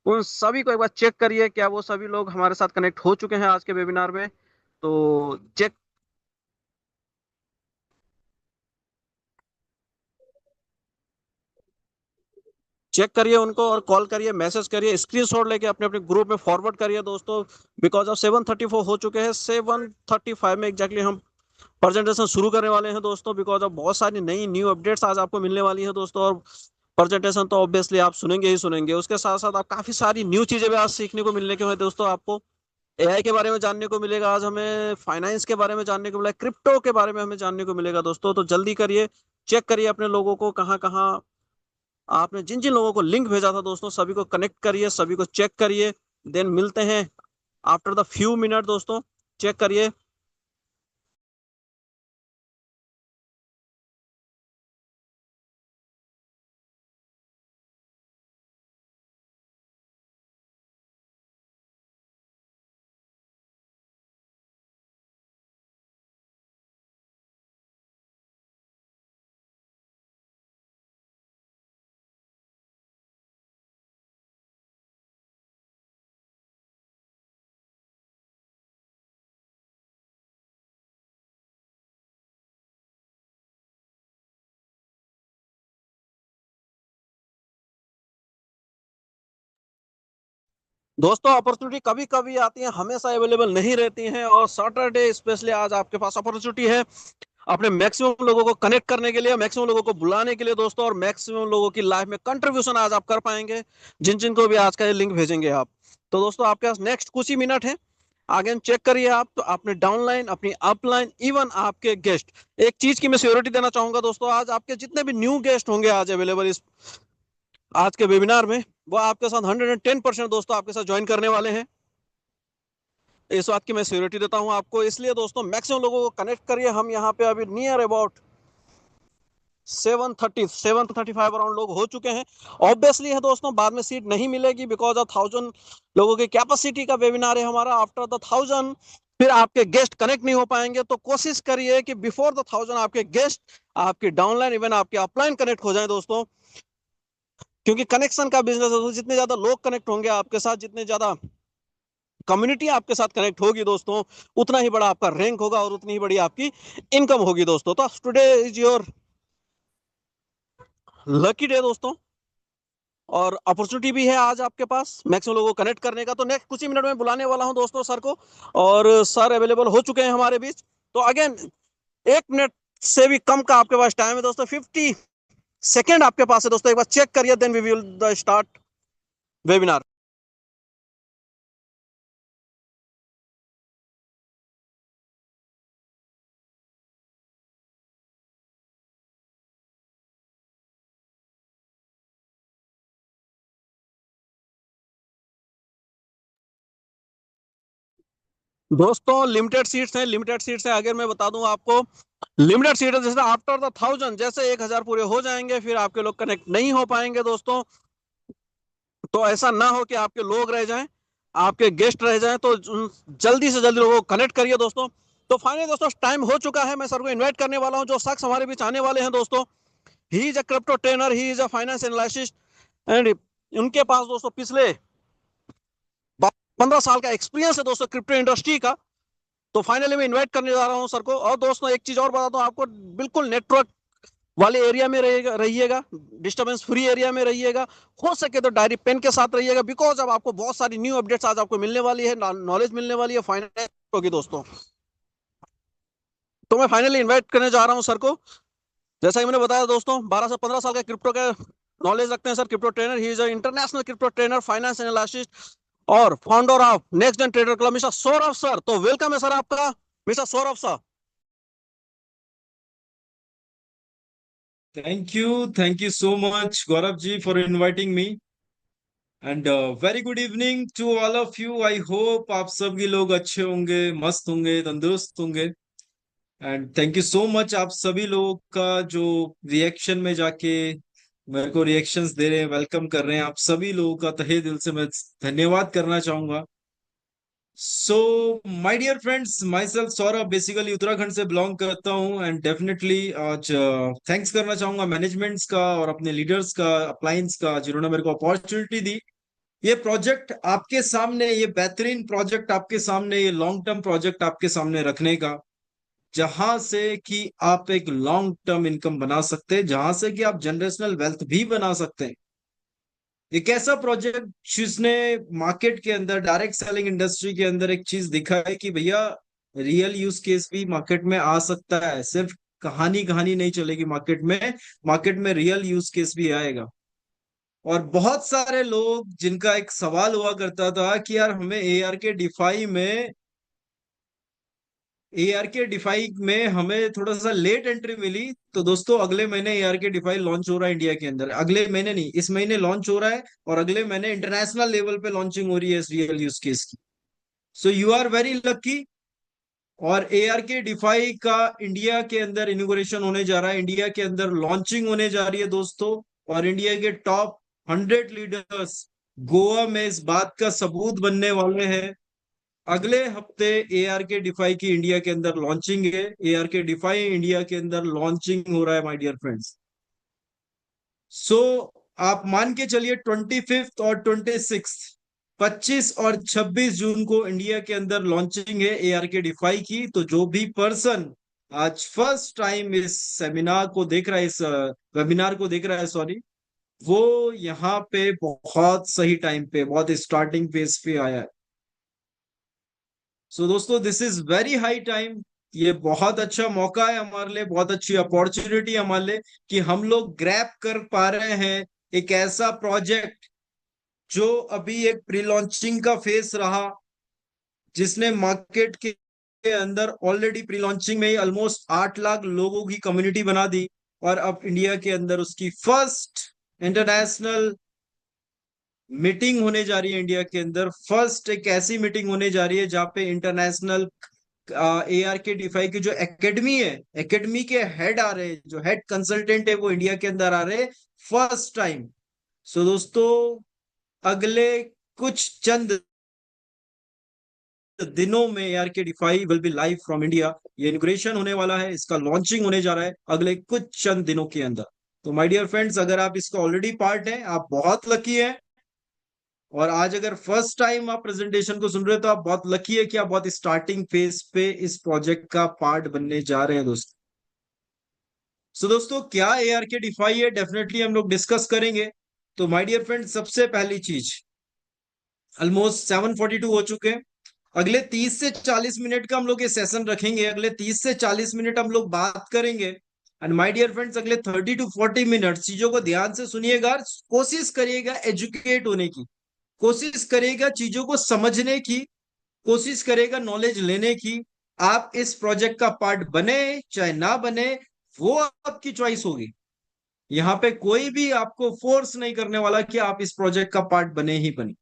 उन सभी को एक बार चेक करिए, क्या वो सभी लोग हमारे साथ कनेक्ट हो चुके हैं आज के वेबिनार में। तो चेक चेक करिए उनको, और कॉल करिए, मैसेज करिए, स्क्रीनशॉट लेके अपने अपने ग्रुप में फॉरवर्ड करिए दोस्तों। बिकॉज ऑफ 7:34 हो चुके हैं, 7:35 में एग्जैक्टली हम प्रेजेंटेशन शुरू करने वाले हैं दोस्तों। बिकॉज ऑफ बहुत सारी नई न्यू अपडेट्स आज आपको मिलने वाली हैं दोस्तों। और प्रेजेंटेशन तो ऑब्वियसली आप सुनेंगे ही सुनेंगे, उसके साथ साथ आप काफी सारी न्यू चीजें भी आज सीखने को मिलने के हैं दोस्तों। आपको एआई के बारे में जानने को मिलेगा, आज हमें फाइनेंस के बारे में जानने को मिलेगा, क्रिप्टो के बारे में हमें जानने को मिलेगा दोस्तों। तो जल्दी करिए, चेक करिए अपने लोगों को, कहाँ कहाँ आपने जिन जिन लोगों को लिंक भेजा था दोस्तों, सभी को कनेक्ट करिए, सभी को चेक करिए। देन मिलते हैं आफ्टर द फ्यू मिनट दोस्तों। चेक करिए। दोस्तों अपॉर्चुनिटी कभी कभी आती है, हमेशा अवेलेबल नहीं रहती हैं, और सैटरडे स्पेशली आज आपके पास अपॉर्चुनिटी है अपने मैक्सिमम लोगों को कनेक्ट करने के लिए, मैक्सिमम लोगों को बुलाने के लिए दोस्तों, और मैक्सिमम लोगों की लाइफ में कंट्रीब्यूशन आज आप कर पाएंगे, जिन जिन को भी आज का ये लिंक भेजेंगे आप। तो दोस्तों आपके पास नेक्स्ट कुछ ही मिनट है, आगे चेक करिए आप तो अपने डाउनलाइन, अपनी अपलाइन, इवन आपके गेस्ट। एक चीज की मैं श्योरिटी देना चाहूंगा दोस्तों, आज आपके जितने भी न्यू गेस्ट होंगे आज अवेलेबल इस आज के वेबिनार में, वो आपके साथ 110% दोस्तों आपके साथ ज्वाइन करने वाले हैं। इस बात की मैं श्योरिटी देता हूं आपको, इसलिए दोस्तों मैक्सिमम लोगों को कनेक्ट करिए। हम यहाँ पे अभी नियर अबाउट 7:35 अराउंड लोग हो चुके हैं। ऑब्वियसली है दोस्तों, बाद में सीट नहीं मिलेगी, बिकॉज ऑफ 1000 लोगों की कैपेसिटी का वेबिनार है हमारा। आफ्टर द 1000 फिर आपके गेस्ट कनेक्ट नहीं हो पाएंगे, तो कोशिश करिए कि बिफोर द 1000 आपके गेस्ट, आपकी डाउनलाइन, इवन आपके अपलाइन कनेक्ट हो जाए दोस्तों। क्योंकि कनेक्शन का बिजनेस है, तो जितने ज्यादा लोग कनेक्ट होंगे आपके साथ, जितने ज्यादा कम्युनिटी आपके साथ कनेक्ट होगी दोस्तों, उतना ही बड़ा आपका रैंक होगा और उतनी ही बड़ी आपकी इनकम होगी दोस्तों। तो today is your lucky day दोस्तों, और अपॉर्चुनिटी भी है आज आपके पास मैक्सिमम लोगों को कनेक्ट करने का। तो नेक्स्ट कुछ ही मिनट में बुलाने वाला हूं दोस्तों सर को, और सर अवेलेबल हो चुके हैं हमारे बीच। तो अगेन 1 मिनट से भी कम का आपके पास टाइम है दोस्तों, 50 सेकेंड आपके पास है दोस्तों। एक बार चेक करिए, then we will the start webinar. दोस्तों लिमिटेड सीट्स हैं, लिमिटेड सीट्स हैं, अगर मैं बता दूं आपको, लिमिटेड सीट है। जैसे आफ्टर द 1000, जैसे 1000 पूरे हो जाएंगे, फिर आपके लोग कनेक्ट नहीं हो पाएंगे दोस्तों। तो ऐसा ना हो कि आपके लोग रह जाएं, आपके गेस्ट रह जाएं, तो जल्दी से जल्दी लोगों को कनेक्ट करिए दोस्तों। तो फाइनली दोस्तों टाइम हो चुका है, मैं सर को इनवाइट करने वाला हूं, जो शख्स हमारे बीच आने वाले हैं दोस्तों। He is a crypto trainer, he is a finance analyst, and उनके पास दोस्तों पिछले 15 साल का एक्सपीरियंस है दोस्तों क्रिप्टो इंडस्ट्री का। तो फाइनली मैं इनवाइट करने जा रहा हूं सर को। और दोस्तों एक चीज और बता दूं आपको, बिल्कुल नेटवर्क वाले एरिया में रहिएगा, डिस्टर्बेंस फ्री एरिया में रहिएगा। हो सके तो डायरी पेन के साथ रहिएगा, बिकॉज अब आपको बहुत सारी न्यू अपडेट्स आज आपको मिलने वाली है, नॉलेज मिलने वाली है फाइनेंस होगी दोस्तों। तो मैं फाइनली इनवाइट करने जा रहा हूं सर को। जैसा कि मैंने बताया दोस्तों, 12 से 15 साल का क्रिप्टो का नॉलेज रखते हैं sir, crypto trainer. He is international crypto trainer, finance analyst, और founder of next gen trader club, mister Saurabh sir. तो वेलकम है सर आपका, mister Saurabh sir. Thank you so much, Gaurav ji, for inviting me. And very good evening to all of you. I hope आप सभी लोग अच्छे होंगे, मस्त होंगे, तंदुरुस्त होंगे। And thank you so much आप सभी लोगों का जो रिएक्शन में जाके मेरे को रिएक्शंस दे रहे हैं, वेलकम कर रहे हैं। आप सभी लोगों का तहे दिल से मैं धन्यवाद करना चाहूंगा। So my dear friends, myself Saurabh, basically Uttarakhand से बिलोंग करता हूँ। एंड डेफिनेटली आज थैंक्स करना चाहूंगा मैनेजमेंट्स का और अपने लीडर्स का, अप्लायंस का, जिन्होंने मेरे को अपॉर्चुनिटी दी ये प्रोजेक्ट आपके सामने, ये बेहतरीन प्रोजेक्ट आपके सामने, ये लॉन्ग टर्म प्रोजेक्ट आपके सामने रखने का, जहां से कि आप एक लॉन्ग टर्म इनकम बना सकते हैं, जहां से कि आप जनरेशनल वेल्थ भी बना सकते हैं। एक ऐसा प्रोजेक्ट जिसने मार्केट के अंदर, डायरेक्ट सेलिंग इंडस्ट्री के अंदर एक चीज दिखा है कि भैया रियल यूज केस भी मार्केट में आ सकता है। सिर्फ कहानी कहानी नहीं चलेगी मार्केट में, मार्केट में रियल यूज केस भी आएगा। और बहुत सारे लोग जिनका एक सवाल हुआ करता था कि यार हमें ए आर के डिफाई में हमें थोड़ा सा लेट एंट्री मिली। तो दोस्तों अगले महीने ए आर के डिफाई लॉन्च हो रहा है इंडिया के अंदर, अगले महीने नहीं, इस महीने लॉन्च हो रहा है, और अगले महीने इंटरनेशनल लेवल पे लॉन्चिंग हो रही है इस रियल यूज केस की। So you are very lucky. और ए आर के डिफाई का इंडिया के अंदर इनोग्रेशन होने जा रहा है, इंडिया के अंदर लॉन्चिंग होने जा रही है दोस्तों। और इंडिया के टॉप 100 लीडर्स गोवा में इस बात का सबूत बनने वाले हैं। अगले हफ्ते ए आर के डिफाई की इंडिया के अंदर लॉन्चिंग है, ए आर के डिफाई इंडिया के अंदर लॉन्चिंग हो रहा है माय डियर फ्रेंड्स। सो आप मान के चलिए 25 और 26, 25 और 26 जून को इंडिया के अंदर लॉन्चिंग है ए आर के डिफाई की। तो जो भी पर्सन आज फर्स्ट टाइम इस सेमिनार को देख रहा है, इस वेबिनार को देख रहा है, सॉरी, वो यहाँ पे बहुत सही टाइम पे, बहुत स्टार्टिंग फेज पे आया है। सो दोस्तों this is very high time. ये बहुत अच्छा मौका है हमारे लिए, बहुत अच्छी अपॉर्चुनिटी हमारे लिए कि हम लोग ग्रैब कर पा रहे हैं एक ऐसा प्रोजेक्ट जो अभी एक प्री लॉन्चिंग का फेस रहा, जिसने मार्केट के अंदर ऑलरेडी प्री लॉन्चिंग में ही ऑलमोस्ट 8 लाख लोगों की कम्युनिटी बना दी। और अब इंडिया के अंदर उसकी फर्स्ट इंटरनेशनल मीटिंग होने जा रही है। इंडिया के अंदर फर्स्ट एक ऐसी मीटिंग होने जा रही है जहां पे इंटरनेशनल ए आर के डिफाई की जो एकेडमी है, एकेडमी के हेड आ रहे हैं, जो हेड कंसल्टेंट है वो इंडिया के अंदर आ रहे हैं फर्स्ट टाइम। सो दोस्तों अगले कुछ चंद दिनों में A R K DeFi will be live from India. ये इनोग्रेशन होने वाला है, इसका लॉन्चिंग होने जा रहा है अगले कुछ चंद दिनों के अंदर। तो माय डियर फ्रेंड्स, अगर आप इसका ऑलरेडी पार्ट हैं, आप बहुत लकी हैं। और आज अगर फर्स्ट टाइम आप प्रेजेंटेशन को सुन रहे हो तो आप बहुत लकी है कि आप बहुत स्टार्टिंग फेज पे इस प्रोजेक्ट का पार्ट बनने जा रहे हैं दोस्तों। सो दोस्तों क्या ए आर के डिफाई है, डेफिनेटली हम लोग डिस्कस करेंगे। तो माय डियर फ्रेंड, सबसे पहली चीज, ऑलमोस्ट 7:42 हो चुके हैं। अगले 30 से 40 मिनट का हम लोग ये सेशन रखेंगे, अगले 30 से 40 मिनट हम लोग बात करेंगे। एंड माय डियर फ्रेंड्स, अगले 30 to 40 मिनट चीजों को ध्यान से सुनिएगा, कोशिश करिएगा एजुकेट होने की, कोशिश करेगा चीजों को समझने की, कोशिश करेगा नॉलेज लेने की। आप इस प्रोजेक्ट का पार्ट बने चाहे ना बने, वो आपकी चॉइस होगी। यहाँ पे कोई भी आपको फोर्स नहीं करने वाला कि आप इस प्रोजेक्ट का पार्ट बने ही बने,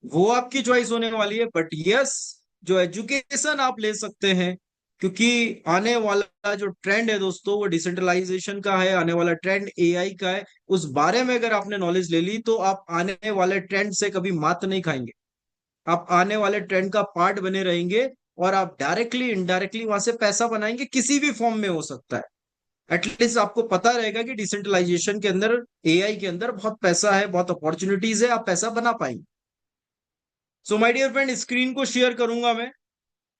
वो आपकी चॉइस होने वाली है। बट यस, जो एजुकेशन आप ले सकते हैं, क्योंकि आने वाला जो ट्रेंड है दोस्तों वो डिसेंट्रलाइजेशन का है, आने वाला ट्रेंड एआई का है। उस बारे में अगर आपने नॉलेज ले ली तो आप आने वाले ट्रेंड से कभी मात नहीं खाएंगे, आप आने वाले ट्रेंड का पार्ट बने रहेंगे। और आप डायरेक्टली इनडायरेक्टली वहां से पैसा बनाएंगे, किसी भी फॉर्म में हो सकता है। एटलीस्ट आपको पता रहेगा कि डिसेंट्रलाइजेशन के अंदर, एआई के अंदर बहुत पैसा है, बहुत अपॉर्चुनिटीज है, आप पैसा बना पाएंगे। So my dear friend, screen को शेयर करूंगा मैं।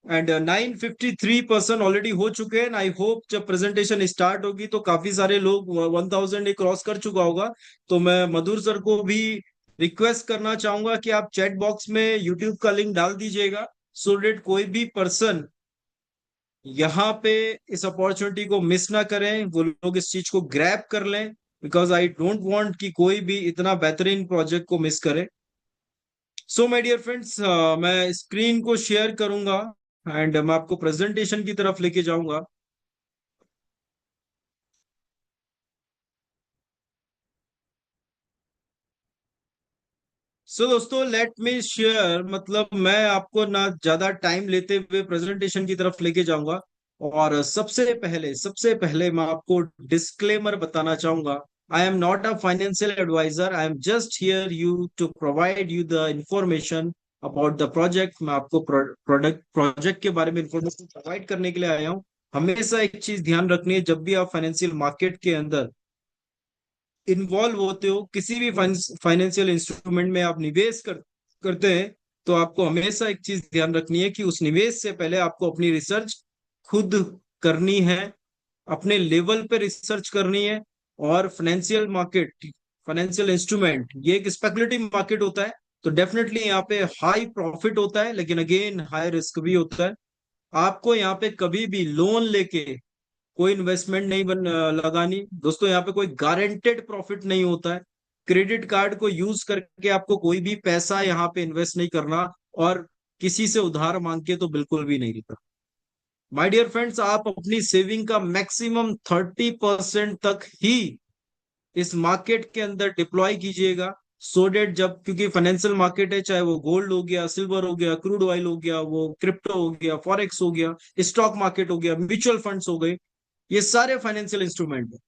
एंड 953% ऑलरेडी हो चुके हैं। आई होप जब प्रेजेंटेशन स्टार्ट होगी तो काफी सारे लोग 1000 क्रॉस कर चुका होगा। तो मैं मधुर सर को भी रिक्वेस्ट करना चाहूंगा कि आप चैट बॉक्स में यूट्यूब का लिंक डाल दीजिएगा, सो डेट कोई भी पर्सन यहाँ पे इस अपॉर्चुनिटी को मिस ना करें, वो लोग इस चीज को ग्रैब कर लें। बिकॉज आई डोंट वांट कि कोई भी इतना बेहतरीन प्रोजेक्ट को मिस करे। सो माय डियर फ्रेंड्स, मैं स्क्रीन को शेयर करूंगा एंड मैं आपको प्रेजेंटेशन की तरफ लेके जाऊंगा। सो दोस्तों लेट मी शेयर, मतलब मैं आपको ना ज्यादा टाइम लेते हुए प्रेजेंटेशन की तरफ लेके जाऊंगा। और सबसे पहले मैं आपको डिस्क्लेमर बताना चाहूंगा। I am not a financial advisor, I am just here you to provide you the information about the project. मैं आपको प्रोजेक्ट के बारे में इंफॉर्मेशन प्रोवाइड करने के लिए आया हूँ। हमेशा एक चीज ध्यान रखनी है, जब भी आप फाइनेंशियल मार्केट के अंदर इन्वॉल्व होते हो, किसी भी फाइनेंशियल इंस्ट्रूमेंट में आप निवेश करते हैं, तो आपको हमेशा एक चीज ध्यान रखनी है कि उस निवेश से पहले आपको अपनी रिसर्च खुद करनी है, अपने लेवल पे रिसर्च करनी है। और फाइनेंशियल इंस्ट्रूमेंट ये एक स्पेकुलेटिव मार्केट होता है, तो डेफिनेटली यहाँ पे हाई प्रॉफिट होता है, लेकिन अगेन हाई रिस्क भी होता है। आपको यहाँ पे कभी भी लोन लेके कोई इन्वेस्टमेंट नहीं लगानी दोस्तों। यहाँ पे कोई गारंटेड प्रॉफिट नहीं होता है। क्रेडिट कार्ड को यूज करके आपको कोई भी पैसा यहाँ पे इन्वेस्ट नहीं करना, और किसी से उधार मांग के तो बिल्कुल भी नहीं करना। माय डियर फ्रेंड्स, आप अपनी सेविंग का मैक्सिमम 30% तक ही इस मार्केट के अंदर डिप्लॉय कीजिएगा, सो डेट जब, क्योंकि फाइनेंशियल मार्केट है, चाहे वो गोल्ड हो गया, सिल्वर हो गया, क्रूड ऑयल हो गया, वो क्रिप्टो हो गया, फॉरेक्स हो गया, स्टॉक मार्केट हो गया, म्यूचुअल फंड्स हो गए, ये सारे फाइनेंशियल इंस्ट्रूमेंट है।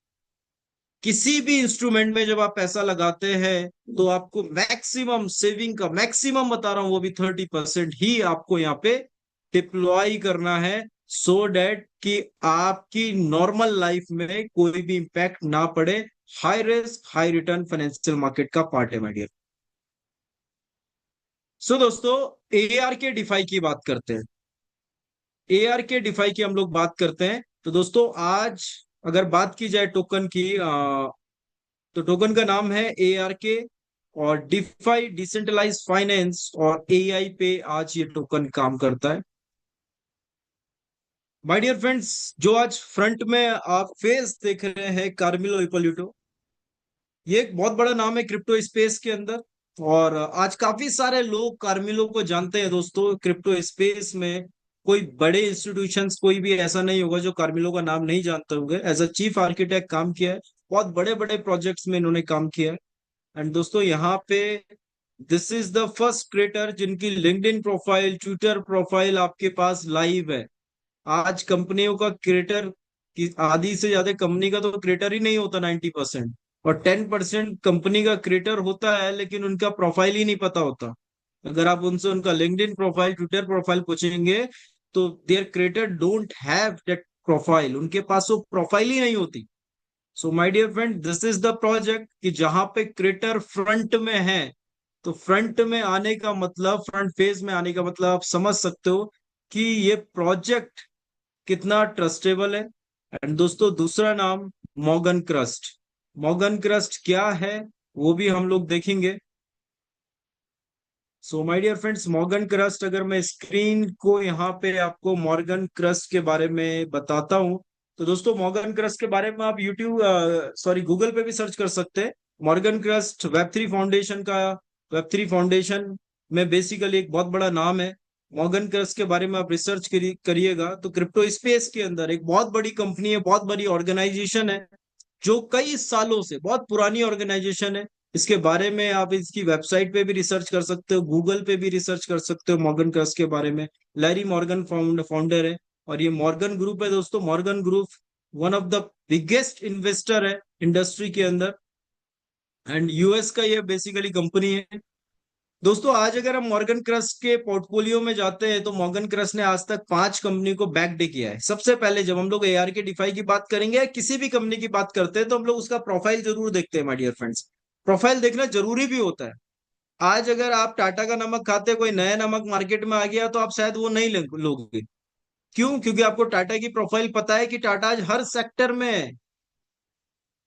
किसी भी इंस्ट्रूमेंट में जब आप पैसा लगाते हैं तो आपको मैक्सिमम सेविंग का, मैक्सिमम बता रहा हूं, वो भी 30% ही आपको यहाँ पे डिप्लॉय करना है, सो डेट कि आपकी नॉर्मल लाइफ में कोई भी इंपैक्ट ना पड़े। High risk high return financial market का पार्ट है माय डियर। सो दोस्तों, एआर के डिफाई की बात करते हैं। एआर के डिफाई की हम लोग बात करते हैं। तो दोस्तों आज अगर बात की जाए टोकन की, तो टोकन का नाम है ARK, और डिफाई डिसेंट्रलाइज फाइनेंस और AI पे आज ये टोकन काम करता है। माय डियर फ्रेंड्स, जो आज फ्रंट में आप फेस देख रहे हैं, कार्मिलो हिप्पोलिटो, ये एक बहुत बड़ा नाम है क्रिप्टो स्पेस के अंदर। और आज काफी सारे लोग कार्मिलो को जानते हैं दोस्तों। क्रिप्टो स्पेस में कोई बड़े इंस्टीट्यूशंस, कोई भी ऐसा नहीं होगा जो कार्मिलो का नाम नहीं जानते होंगे। एज अ चीफ आर्किटेक्ट काम किया है, बहुत बड़े बड़े प्रोजेक्ट्स में इन्होंने काम किया है। एंड दोस्तों यहाँ पे this is the first creator जिनकी लिंक्डइन प्रोफाइल, ट्विटर प्रोफाइल आपके पास लाइव है। आज कंपनियों का क्रिएटर की आधी से ज्यादा कंपनी का तो क्रिएटर ही नहीं होता 90%, और 10% कंपनी का क्रिएटर होता है लेकिन उनका प्रोफाइल ही नहीं पता होता। अगर आप उनसे उनका लिंक्डइन प्रोफाइल, ट्विटर प्रोफाइल पूछेंगे तो their creator don't have that profile, उनके पास वो प्रोफाइल ही नहीं होती। So my dear friend, this is the project कि जहां पे क्रिएटर फ्रंट में है। तो फ्रंट में आने का मतलब, फ्रंट फेज में आने का मतलब आप समझ सकते हो कि ये प्रोजेक्ट कितना ट्रस्टेबल है। एंड दोस्तों दूसरा नाम मॉर्गन क्रस्ट। मॉर्गन क्रस्ट क्या है वो भी हम लोग देखेंगे। So my dear friends, Morgan Crust, अगर मैं स्क्रीन को यहाँ पे आपको मॉर्गन क्रस्ट के बारे में बताता हूँ, तो दोस्तों मॉर्गन क्रस्ट के बारे में आप यूट्यूब, सॉरी, गूगल पे भी सर्च कर सकते हैं। मॉर्गन क्रस्ट वेब3 फाउंडेशन का, वेब3 फाउंडेशन में बेसिकली एक बहुत बड़ा नाम है। मॉर्गन क्रस्ट के बारे में आप रिसर्च करिएगा तो क्रिप्टो स्पेस के अंदर एक बहुत बड़ी कंपनी है, बहुत बड़ी ऑर्गेनाइजेशन है, जो कई सालों से, बहुत पुरानी ऑर्गेनाइजेशन है। इसके बारे में आप इसकी वेबसाइट पे भी रिसर्च कर सकते हो, गूगल पे भी रिसर्च कर सकते हो मॉर्गन क्रस्ट के बारे में। लैरी मॉर्गन फाउंडर है, और ये मॉर्गन ग्रुप है दोस्तों। Morgan group one of the biggest investor है इंडस्ट्री के अंदर, एंड यूएस का ये बेसिकली कंपनी है। दोस्तों आज अगर हम मॉर्गन क्रस्ट के पोर्टफोलियो में जाते हैं तो मॉर्गन क्रस्ट ने आज तक 5 कंपनी को बैकडे किया है। सबसे पहले जब हम लोग ARK डिफाई की बात करेंगे या किसी भी कंपनी की बात करते हैं तो हम लोग उसका प्रोफाइल जरूर देखते हैं माय डियर फ्रेंड्स। प्रोफाइल देखना जरूरी भी होता है। आज अगर आप टाटा का नमक खाते, कोई नया नमक मार्केट में आ गया तो आप शायद वो नहीं लोगे। क्यों? क्योंकि आपको टाटा की प्रोफाइल पता है कि टाटा आज हर सेक्टर में है।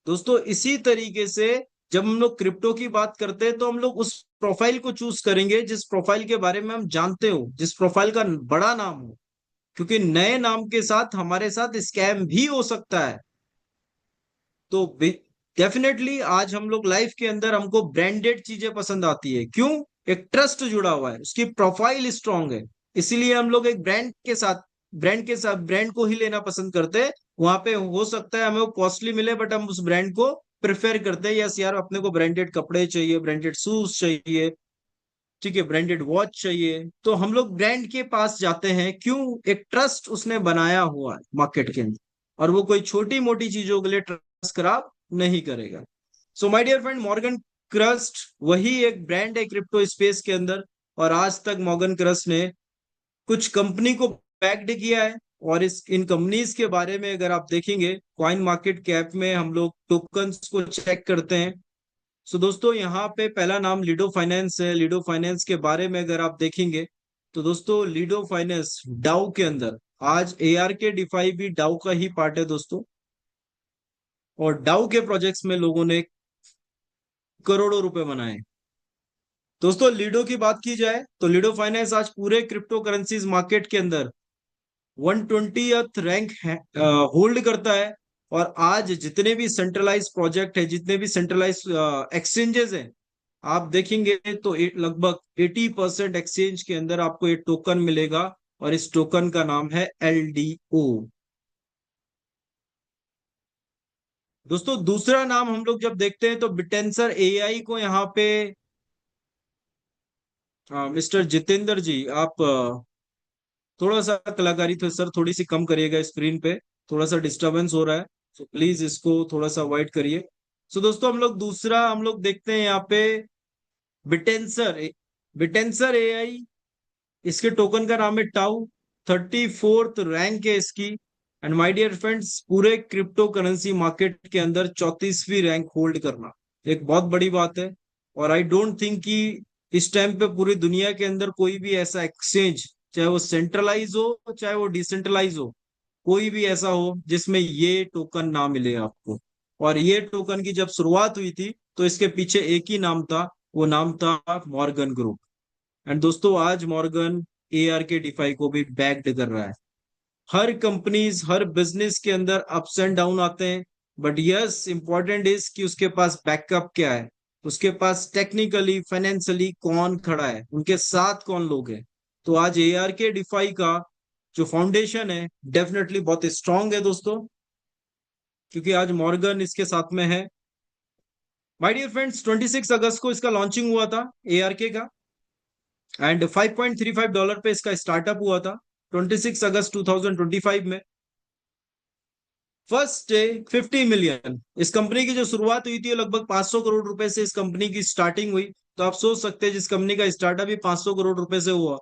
दोस्तों इसी तरीके से जब हम लोग क्रिप्टो की बात करते हैं तो हम लोग उस प्रोफाइल को चूज करेंगे जिस प्रोफाइल के बारे में हम जानते हो, जिस प्रोफाइल का बड़ा नाम हो, क्योंकि नए नाम के साथ हमारे साथ स्कैम भी हो सकता है। तो डेफिनेटली आज हम लोग लाइफ के अंदर हमको ब्रांडेड चीजें पसंद आती है। क्यों? एक ट्रस्ट जुड़ा हुआ है, उसकी प्रोफाइल स्ट्रांग है, इसीलिए हम लोग एक ब्रांड के साथ ब्रांड को ही लेना पसंद करते हैं। वहां पे हो सकता है हमें वो कॉस्टली मिले, बट हम उस ब्रांड को प्रेफर करते हैं। यस यार, अपने को ब्रांडेड कपड़े चाहिए, ब्रांडेड शूज चाहिए, ठीक है, ब्रांडेड वॉच चाहिए, तो हम लोग ब्रांड के पास जाते हैं। क्यों? एक ट्रस्ट उसने बनाया हुआ है मार्केट के अंदर, और वो कोई छोटी मोटी चीजों के लिए ट्रस्ट खराब नहीं करेगा। So my dear friend, Morgan Crust वही एक ब्रांड है क्रिप्टो स्पेस के अंदर, और आज तक मॉर्गन क्रस्ट ने कुछ कंपनी को बैक्ड किया है, और इस इन कंपनीज के बारे में अगर आप देखेंगे, कॉइन मार्केट कैप में हम लोग टोकन्स को चेक करते हैं। सो दोस्तों यहाँ पे पहला नाम लीडो फाइनेंस है। लीडो फाइनेंस के बारे में अगर आप देखेंगे तो दोस्तों लीडो फाइनेंस डाउ के अंदर, आज एआर के डिफाई भी डाउ का ही पार्ट है दोस्तों, और डाउ के प्रोजेक्ट्स में लोगों ने करोड़ों रुपए बनाए। दोस्तों लीडो की बात की जाए तो लीडो फाइनेंस आज पूरे क्रिप्टो करेंसीज मार्केट के अंदर 120th रैंक होल्ड करता है। और आज जितने भी सेंट्रलाइज प्रोजेक्ट है, जितने भी सेंट्रलाइज एक्सचेंजेस हैं, आप देखेंगे तो लगभग 80% एक्सचेंज के अंदर आपको ये टोकन मिलेगा, और इस टोकन का नाम है एलडीओ। दोस्तों दूसरा नाम हम लोग जब देखते हैं तो बिटेंसर एआई को यहाँ पे मिस्टर जितेंद्र जी, आप थोड़ा सा कलाकारी तो सर थोड़ी सी कम करिएगा, स्क्रीन पे थोड़ा सा डिस्टरबेंस हो रहा है, तो प्लीज इसको थोड़ा सा अवॉइड करिए। सो दोस्तों हम लोग देखते हैं यहाँ पे बिटेंसर बिटेंसर एआई, इसके टोकन का नाम है टाउ। 34th रैंक है इसकी। एंड माय डियर फ्रेंड्स, पूरे क्रिप्टो करेंसी मार्केट के अंदर 34वीं रैंक होल्ड करना एक बहुत बड़ी बात है। और आई डोंट थिंक कि इस टाइम पे पूरी दुनिया के अंदर कोई भी ऐसा एक्सचेंज, चाहे वो सेंट्रलाइज हो चाहे वो डिसेंट्रलाइज हो, कोई भी ऐसा हो जिसमें ये टोकन ना मिले आपको। और ये टोकन की जब शुरुआत हुई थी तो इसके पीछे एक ही नाम था, वो नाम था मॉर्गन ग्रुप। एंड दोस्तों आज मॉर्गन एआर के डिफाई को भी बैक्ड कर रहा है। हर कंपनीज, हर बिजनेस के अंदर अप्स एंड डाउन आते हैं, बट यस इंपॉर्टेंट इज कि उसके पास बैकअप क्या है, उसके पास टेक्निकली फाइनेंशियली कौन खड़ा है, उनके साथ कौन लोग हैं। तो आज एआर के डिफाई का जो फाउंडेशन है डेफिनेटली बहुत स्ट्रांग है दोस्तों, क्योंकि आज मॉर्गन इसके साथ में है। माय डियर फ्रेंड्स, 26 अगस्त को इसका लॉन्चिंग हुआ था एआरके का, एंड $5.35 पे इसका स्टार्टअप हुआ था 26 अगस्त 2025 में। फर्स्ट डे 50 मिलियन, इस कंपनी की जो शुरुआत हुई थी लगभग 500 करोड़ रुपए से इस कंपनी की स्टार्टिंग हुई। तो आप सोच सकते हैं जिस कंपनी का स्टार्टअप ही 500 करोड़ रुपए से हुआ,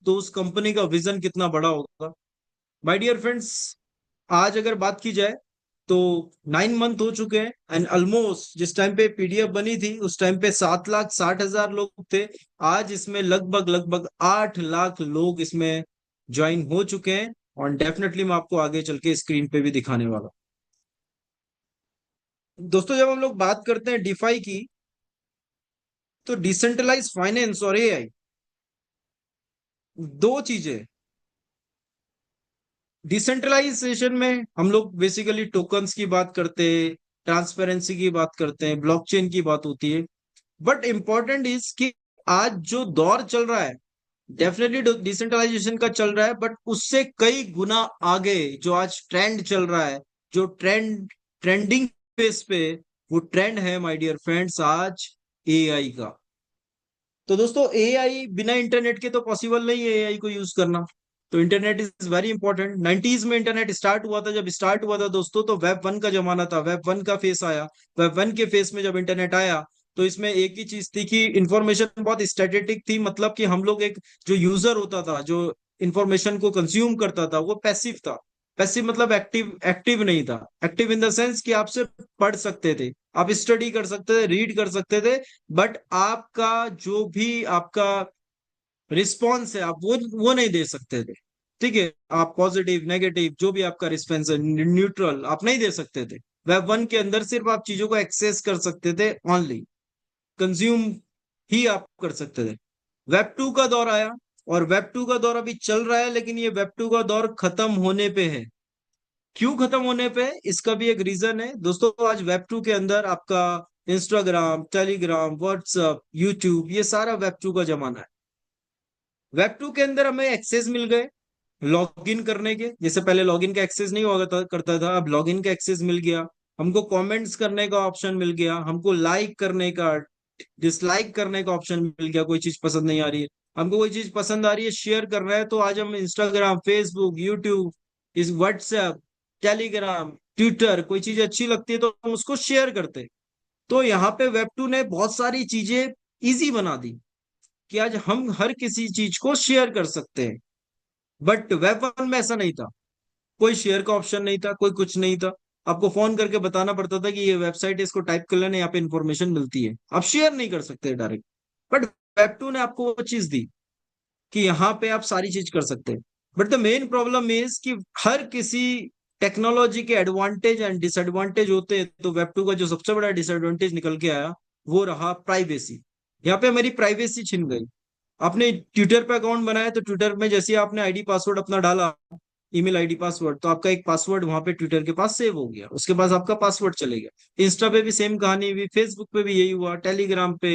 तो उस कंपनी का विजन कितना बड़ा होगा। माय डियर फ्रेंड्स, आज अगर बात की जाए तो 9 मंथ हो चुके हैं, एंड ऑलमोस्ट जिस टाइम पे पीडीएफ बनी थी उस टाइम पे 7,60,000 लोग थे। आज इसमें लगभग लगभग 8 लाख लोग इसमें ज्वाइन हो चुके हैं, और डेफिनेटली मैं आपको आगे चल के स्क्रीन पे भी दिखाने वाला हूं। दोस्तों जब हम लोग बात करते हैं डिफाई की, तो डिसेंट्रलाइज फाइनेंस और एआई दो चीजें। डिसेंट्रलाइजेशन में हम लोग बेसिकली टोकन्स की बात करते हैं, ट्रांसपेरेंसी की बात करते हैं, ब्लॉकचेन की बात होती है। बट इंपॉर्टेंट इज कि आज जो दौर चल रहा है डेफिनेटली डिसेंट्रलाइजेशन का चल रहा है, बट उससे कई गुना आगे जो आज ट्रेंड चल रहा है, जो ट्रेंडिंग फेस पे, वो ट्रेंड है माय डियर फ्रेंड्स आज एआई का। तो दोस्तों एआई बिना इंटरनेट के तो पॉसिबल नहीं है एआई को यूज करना। तो internet is very important. 90s में इंटरनेट स्टार्ट हुआ था, जब स्टार्ट हुआ था दोस्तों तो वेब 1 का जमाना था, वेब 1 का फेस आया। वेब 1 के फेस में जब इंटरनेट आया तो इसमें एक ही चीज थी कि इंफॉर्मेशन बहुत स्टैटिक थी, मतलब कि हम लोग एक जो यूजर होता था, जो इंफॉर्मेशन को कंज्यूम करता था, वो पैसिव था। पैसिव मतलब एक्टिव, एक्टिव नहीं था। एक्टिव इन द सेंस कि आप सिर्फ पढ़ सकते थे, आप स्टडी कर सकते थे, रीड कर सकते थे, बट आपका जो भी आपका रिस्पॉन्स है आप वो नहीं दे सकते थे। ठीक है, आप पॉजिटिव नेगेटिव जो भी आपका रिस्पॉन्स है, न्यूट्रल आप नहीं दे सकते थे। वेब 1 के अंदर सिर्फ आप चीजों को एक्सेस कर सकते थे, ओनली कंज्यूम ही आप कर सकते थे। वेब 2 का दौर आया, और वेब 2 का दौर अभी चल रहा है, लेकिन ये वेब 2 का दौर खत्म होने पे है। क्यों खत्म होने पे? इसका भी एक रीजन है दोस्तों। आज वेब 2 के अंदर आपका इंस्टाग्राम, टेलीग्राम, व्हाट्सअप, यूट्यूब, ये सारा वेब 2 का जमाना है। वेब 2 के अंदर हमें एक्सेस मिल गए लॉगिन करने के। जैसे पहले लॉगिन का एक्सेस नहीं हुआ करता था, अब लॉगिन का एक्सेस मिल गया। हमको कमेंट्स करने का ऑप्शन मिल गया, हमको लाइक करने का, डिसलाइक करने का ऑप्शन मिल गया। कोई चीज पसंद नहीं आ रही है, हमको कोई चीज पसंद आ रही है, शेयर कर रहा है, तो आज हम इंस्टाग्राम, फेसबुक, यूट्यूब, इस व्हाट्सएप, टेलीग्राम, ट्विटर, कोई चीज अच्छी लगती है तो हम उसको शेयर करते हैं। तो यहाँ पे वेब 2 ने बहुत सारी चीजें इजी बना दी कि आज हम हर किसी चीज को शेयर कर सकते हैं। बट वेब 1 में ऐसा नहीं था। कोई शेयर का ऑप्शन नहीं था, कोई कुछ नहीं था। आपको फोन करके बताना पड़ता था कि ये वेबसाइट है, इसको टाइप कर लेना, यहाँ पे इन्फॉर्मेशन मिलती है, आप शेयर नहीं कर सकते डायरेक्ट। बट वेब 2 ने आपको वो चीज दी कि यहाँ पे आप सारी चीज कर सकते हैं। But the main problem is कि हर किसी टेक्नोलॉजी के एडवांटेज एंड डिसएडवांटेज होते हैं, तो वेब 2 का जो सबसे बड़ा डिसएडवांटेज निकल के आया वो रहा प्राइवेसी। यहाँ पे हमारी प्राइवेसी छिन गई। आपने ट्विटर पे अकाउंट बनाया, तो ट्विटर में जैसे ही आपने आईडी पासवर्ड अपना डाला, ईमेल आईडी पासवर्ड, तो आपका एक पासवर्ड वहां पे ट्विटर के पास सेव हो गया, उसके बाद आपका पासवर्ड चले गया। इंस्टा पे भी सेम कहानी हुई, फेसबुक पे भी यही हुआ, टेलीग्राम पे,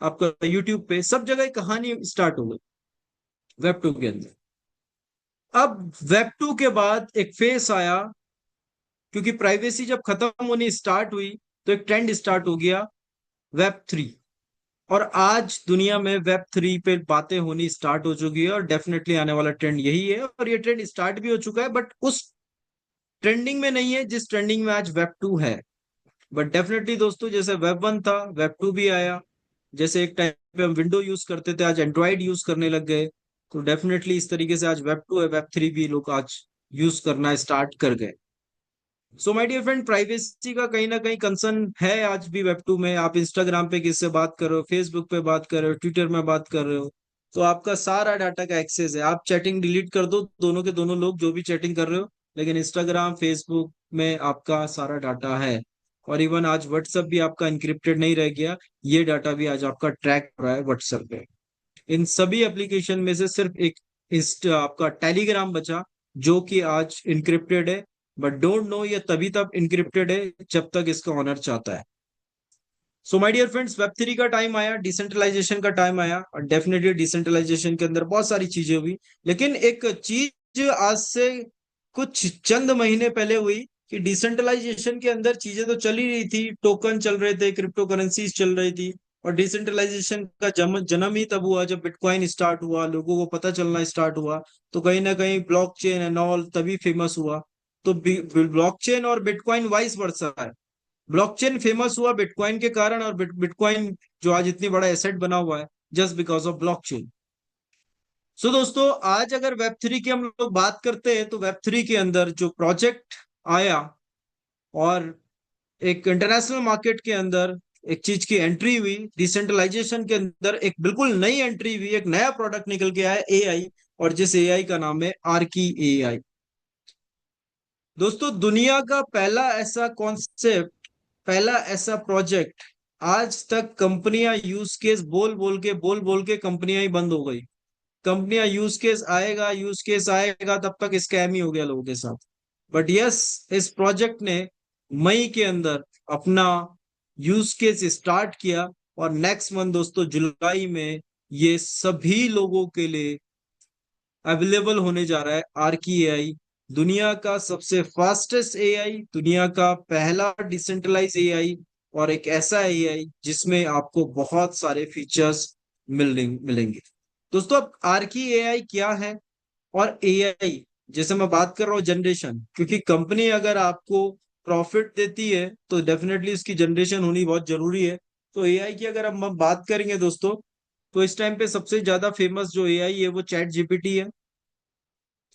आपका यूट्यूब पे, सब जगह एक कहानी स्टार्ट हो गई वेब 2 के अंदर। अब वेब 2 के बाद एक फेस आया, क्योंकि प्राइवेसी जब खत्म होनी स्टार्ट हुई तो एक ट्रेंड स्टार्ट हो गया वेब 3। और आज दुनिया में वेब 3 पे बातें होनी स्टार्ट हो चुकी है, और डेफिनेटली आने वाला ट्रेंड यही है, और ये ट्रेंड स्टार्ट भी हो चुका है, बट उस ट्रेंडिंग में नहीं है जिस ट्रेंडिंग में आज वेब 2 है। बट डेफिनेटली दोस्तों, जैसे वेब 1 था, वेब 2 भी आया। जैसे एक टाइम पे हम विंडो यूज करते थे, आज एंड्रॉइड यूज करने लग गए, तो डेफिनेटली इस तरीके से आज वेब 2 है, वेब 3 भी लोग आज यूज करना स्टार्ट कर गए। So my dear friend, privacy का कहीं ना कहीं कंसर्न है आज भी वेब 2 में। आप इंस्टाग्राम पे किससे बात कर रहे हो, फेसबुक पे बात कर रहे हो, ट्विटर में बात कर रहे हो, तो आपका सारा डाटा का एक्सेस है। आप चैटिंग डिलीट कर दो, दोनों के दोनों लोग जो भी चैटिंग कर रहे हो, लेकिन इंस्टाग्राम फेसबुक में आपका सारा डाटा है। और इवन आज व्हाट्सएप भी आपका इंक्रिप्टेड नहीं रह गया, ये डाटा भी आज आपका ट्रैक हो रहा है व्हाट्सएप पे। इन सभी एप्लीकेशन में से सिर्फ एक आपका टेलीग्राम बचा, जो कि आज इनक्रिप्टेड है। बट डोंट नो ये तभी तक इनक्रिप्टेड है जब तक इसका ऑनर चाहता है। So my dear friends, web 3 का टाइम आया, डिसेंट्रलाइजेशन का टाइम आया, और डेफिनेटली डिसेंट्रलाइजेशन के अंदर बहुत सारी चीजें हुई। लेकिन एक चीज आज से कुछ चंद महीने पहले हुई कि डिसेंट्रलाइजेशन के अंदर चीजें तो चल ही रही थी, टोकन चल रहे थे, क्रिप्टो करेंसीज चल रही थी, और डिसेंट्रलाइजेशन का जन्म ही तब हुआ जब बिटकॉइन स्टार्ट हुआ, लोगों को पता चलना स्टार्ट हुआ। तो कहीं ना कहीं ब्लॉकचेन एंड ऑल तभी फेमस हुआ। तो ब्लॉकचेन और बिटकॉइन वाइस वर्सा है। ब्लॉकचेन फेमस हुआ बिटकॉइन के कारण, और बिटकॉइन जो आज इतनी बड़ा एसेट बना हुआ है, जस्ट बिकॉज ऑफ ब्लॉकचेन। सो दोस्तों, आज अगर वेब 3 की हम लोग बात करते हैं, तो वेब 3 के अंदर जो प्रोजेक्ट आया, और एक इंटरनेशनल मार्केट के अंदर एक चीज की एंट्री हुई, डिसेंट्रलाइजेशन के अंदर एक बिल्कुल नई एंट्री हुई, एक नया प्रोडक्ट निकल के आया, एआई। और जिस एआई का नाम है आर्की एआई। दोस्तों, दुनिया का पहला ऐसा कॉन्सेप्ट, पहला ऐसा प्रोजेक्ट, आज तक कंपनियां यूज केस बोल बोल के कंपनियां ही बंद हो गई। कंपनियां यूज केस आएगा, तब तक स्कैम ही हो गया लोगों के साथ। बट यस, इस प्रोजेक्ट ने मई के अंदर अपना यूज केस स्टार्ट किया, और नेक्स्ट मंथ दोस्तों जुलाई में ये सभी लोगों के लिए अवेलेबल होने जा रहा है। आर्की एआई दुनिया का सबसे फास्टेस्ट एआई, दुनिया का पहला डिसेंट्रलाइज एआई, और एक ऐसा एआई जिसमें आपको बहुत सारे फीचर्स मिलेंगे। दोस्तों, अब आर्की एआई क्या है, और एआई जैसे मैं बात कर रहा हूँ जनरेशन, क्योंकि कंपनी अगर आपको प्रॉफिट देती है तो डेफिनेटली उसकी जनरेशन होनी बहुत जरूरी है। तो एआई की अगर हम बात करेंगे दोस्तों, तो इस टाइम पे सबसे ज्यादा फेमस जो एआई है वो चैट जीपीटी है।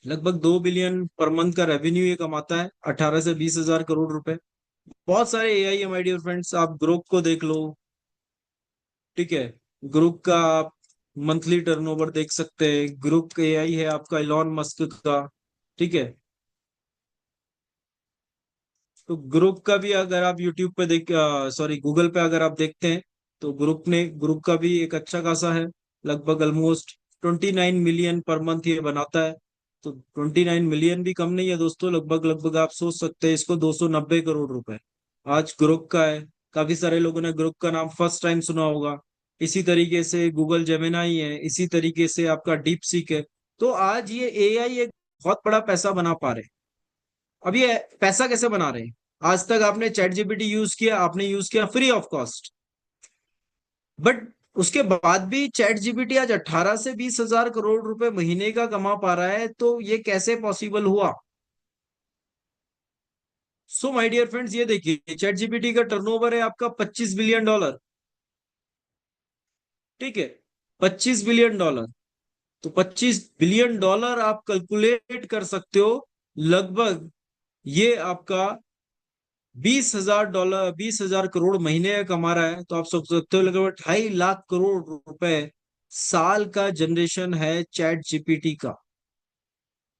लगभग 2 बिलियन पर मंथ का रेवेन्यू ये कमाता है, 18 से 20 हजार करोड़ रुपए। बहुत सारे एआई है माय डियर फ्रेंड्स, आप ग्रुप को देख लो, ठीक है। ग्रुप का आप मंथली टर्नओवर देख सकते हैं। ग्रुप एआई है आपका इलॉन मस्क का, ठीक है। तो ग्रुप का भी अगर आप यूट्यूब पे देख, सॉरी गूगल पे अगर आप देखते हैं, तो ग्रुप का भी एक अच्छा खासा है, लगभग ऑलमोस्ट 29 मिलियन पर मंथ ये बनाता है। तो 29 मिलियन भी कम नहीं है दोस्तों, लगभग लगभग आप सोच सकते हैं इसको 290 करोड़ रुपए आज ग्रुप का है। काफी सारे लोगों ने ग्रुप का नाम फर्स्ट टाइम सुना होगा। इसी तरीके से गूगल जेमिनाई है, इसी तरीके से आपका डीप सीक है। तो आज ये एआई एक बहुत बड़ा पैसा बना पा रहे हैं। अब ये पैसा कैसे बना रहे हैं? आज तक आपने चैट जीपीटी यूज किया, आपने यूज किया फ्री ऑफ कॉस्ट, बट उसके बाद भी चैट जीपीटी आज 18 से 20 हजार करोड़ रुपए महीने का कमा पा रहा है, तो ये कैसे पॉसिबल हुआ? सो माय डियर फ्रेंड्स, ये देखिए चैट जीपीटी का टर्नओवर है आपका $25 बिलियन, ठीक है। $25 बिलियन। तो $25 बिलियन आप कैलकुलेट कर सकते हो लगभग ये आपका $20,000, 20,000 करोड़ महीने का कमा रहा है। तो आप सोच सकते हो लगभग 2.5 लाख करोड़ रुपए साल का जनरेशन है चैट जीपीटी का।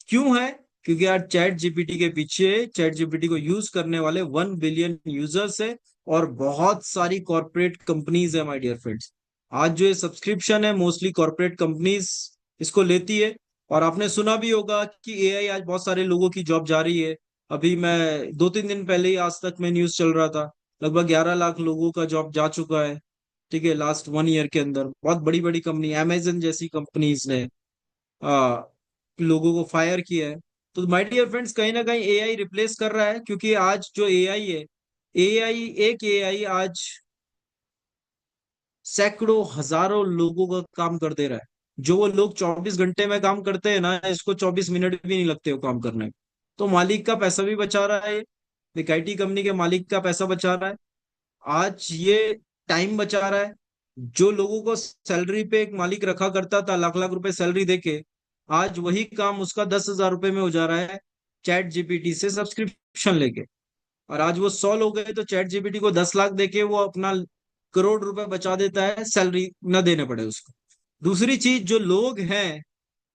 क्यों है? क्योंकि यार चैट जीपीटी के पीछे, चैट जीपीटी को यूज करने वाले 1 बिलियन यूजर्स है और बहुत सारी कॉर्पोरेट कंपनीज है माय डियर फ्रेंड्स। आज जो ये सब्सक्रिप्शन है मोस्टली कॉर्पोरेट कंपनीज इसको लेती है। और आपने सुना भी होगा कि एआई आज बहुत सारे लोगों की जॉब जा रही है। अभी मैं 2-3 दिन पहले ही आज तक में न्यूज चल रहा था, लगभग 11 लाख लोगों का जॉब जा चुका है। ठीक है, लास्ट 1 ईयर के अंदर बहुत बड़ी बड़ी कंपनी, अमेजन जैसी कंपनीज ने लोगों को फायर किया है। तो माय डियर फ्रेंड्स, कहीं ना कहीं एआई रिप्लेस कर रहा है, क्योंकि आज जो एआई है, एआई आज सैकड़ों हजारों लोगों का काम कर दे रहा है। जो वो लोग 24 घंटे में काम करते हैं ना, इसको 24 मिनट भी नहीं लगते हो काम करने में। तो मालिक का पैसा भी बचा रहा है, एक आईटी कंपनी के मालिक का पैसा बचा रहा है। आज ये टाइम बचा रहा है। जो लोगों को सैलरी पे एक मालिक रखा करता था लाख लाख रुपए सैलरी देके, आज वही काम उसका 10,000 रुपए में हो जा रहा है चैट जीपीटी से सब्सक्रिप्शन लेके। और आज वो 100 लोग गए तो चैट जीपीटी को 10 लाख देके वो अपना करोड़ रुपए बचा देता है, सैलरी न देने पड़े उसको। दूसरी चीज, जो लोग हैं,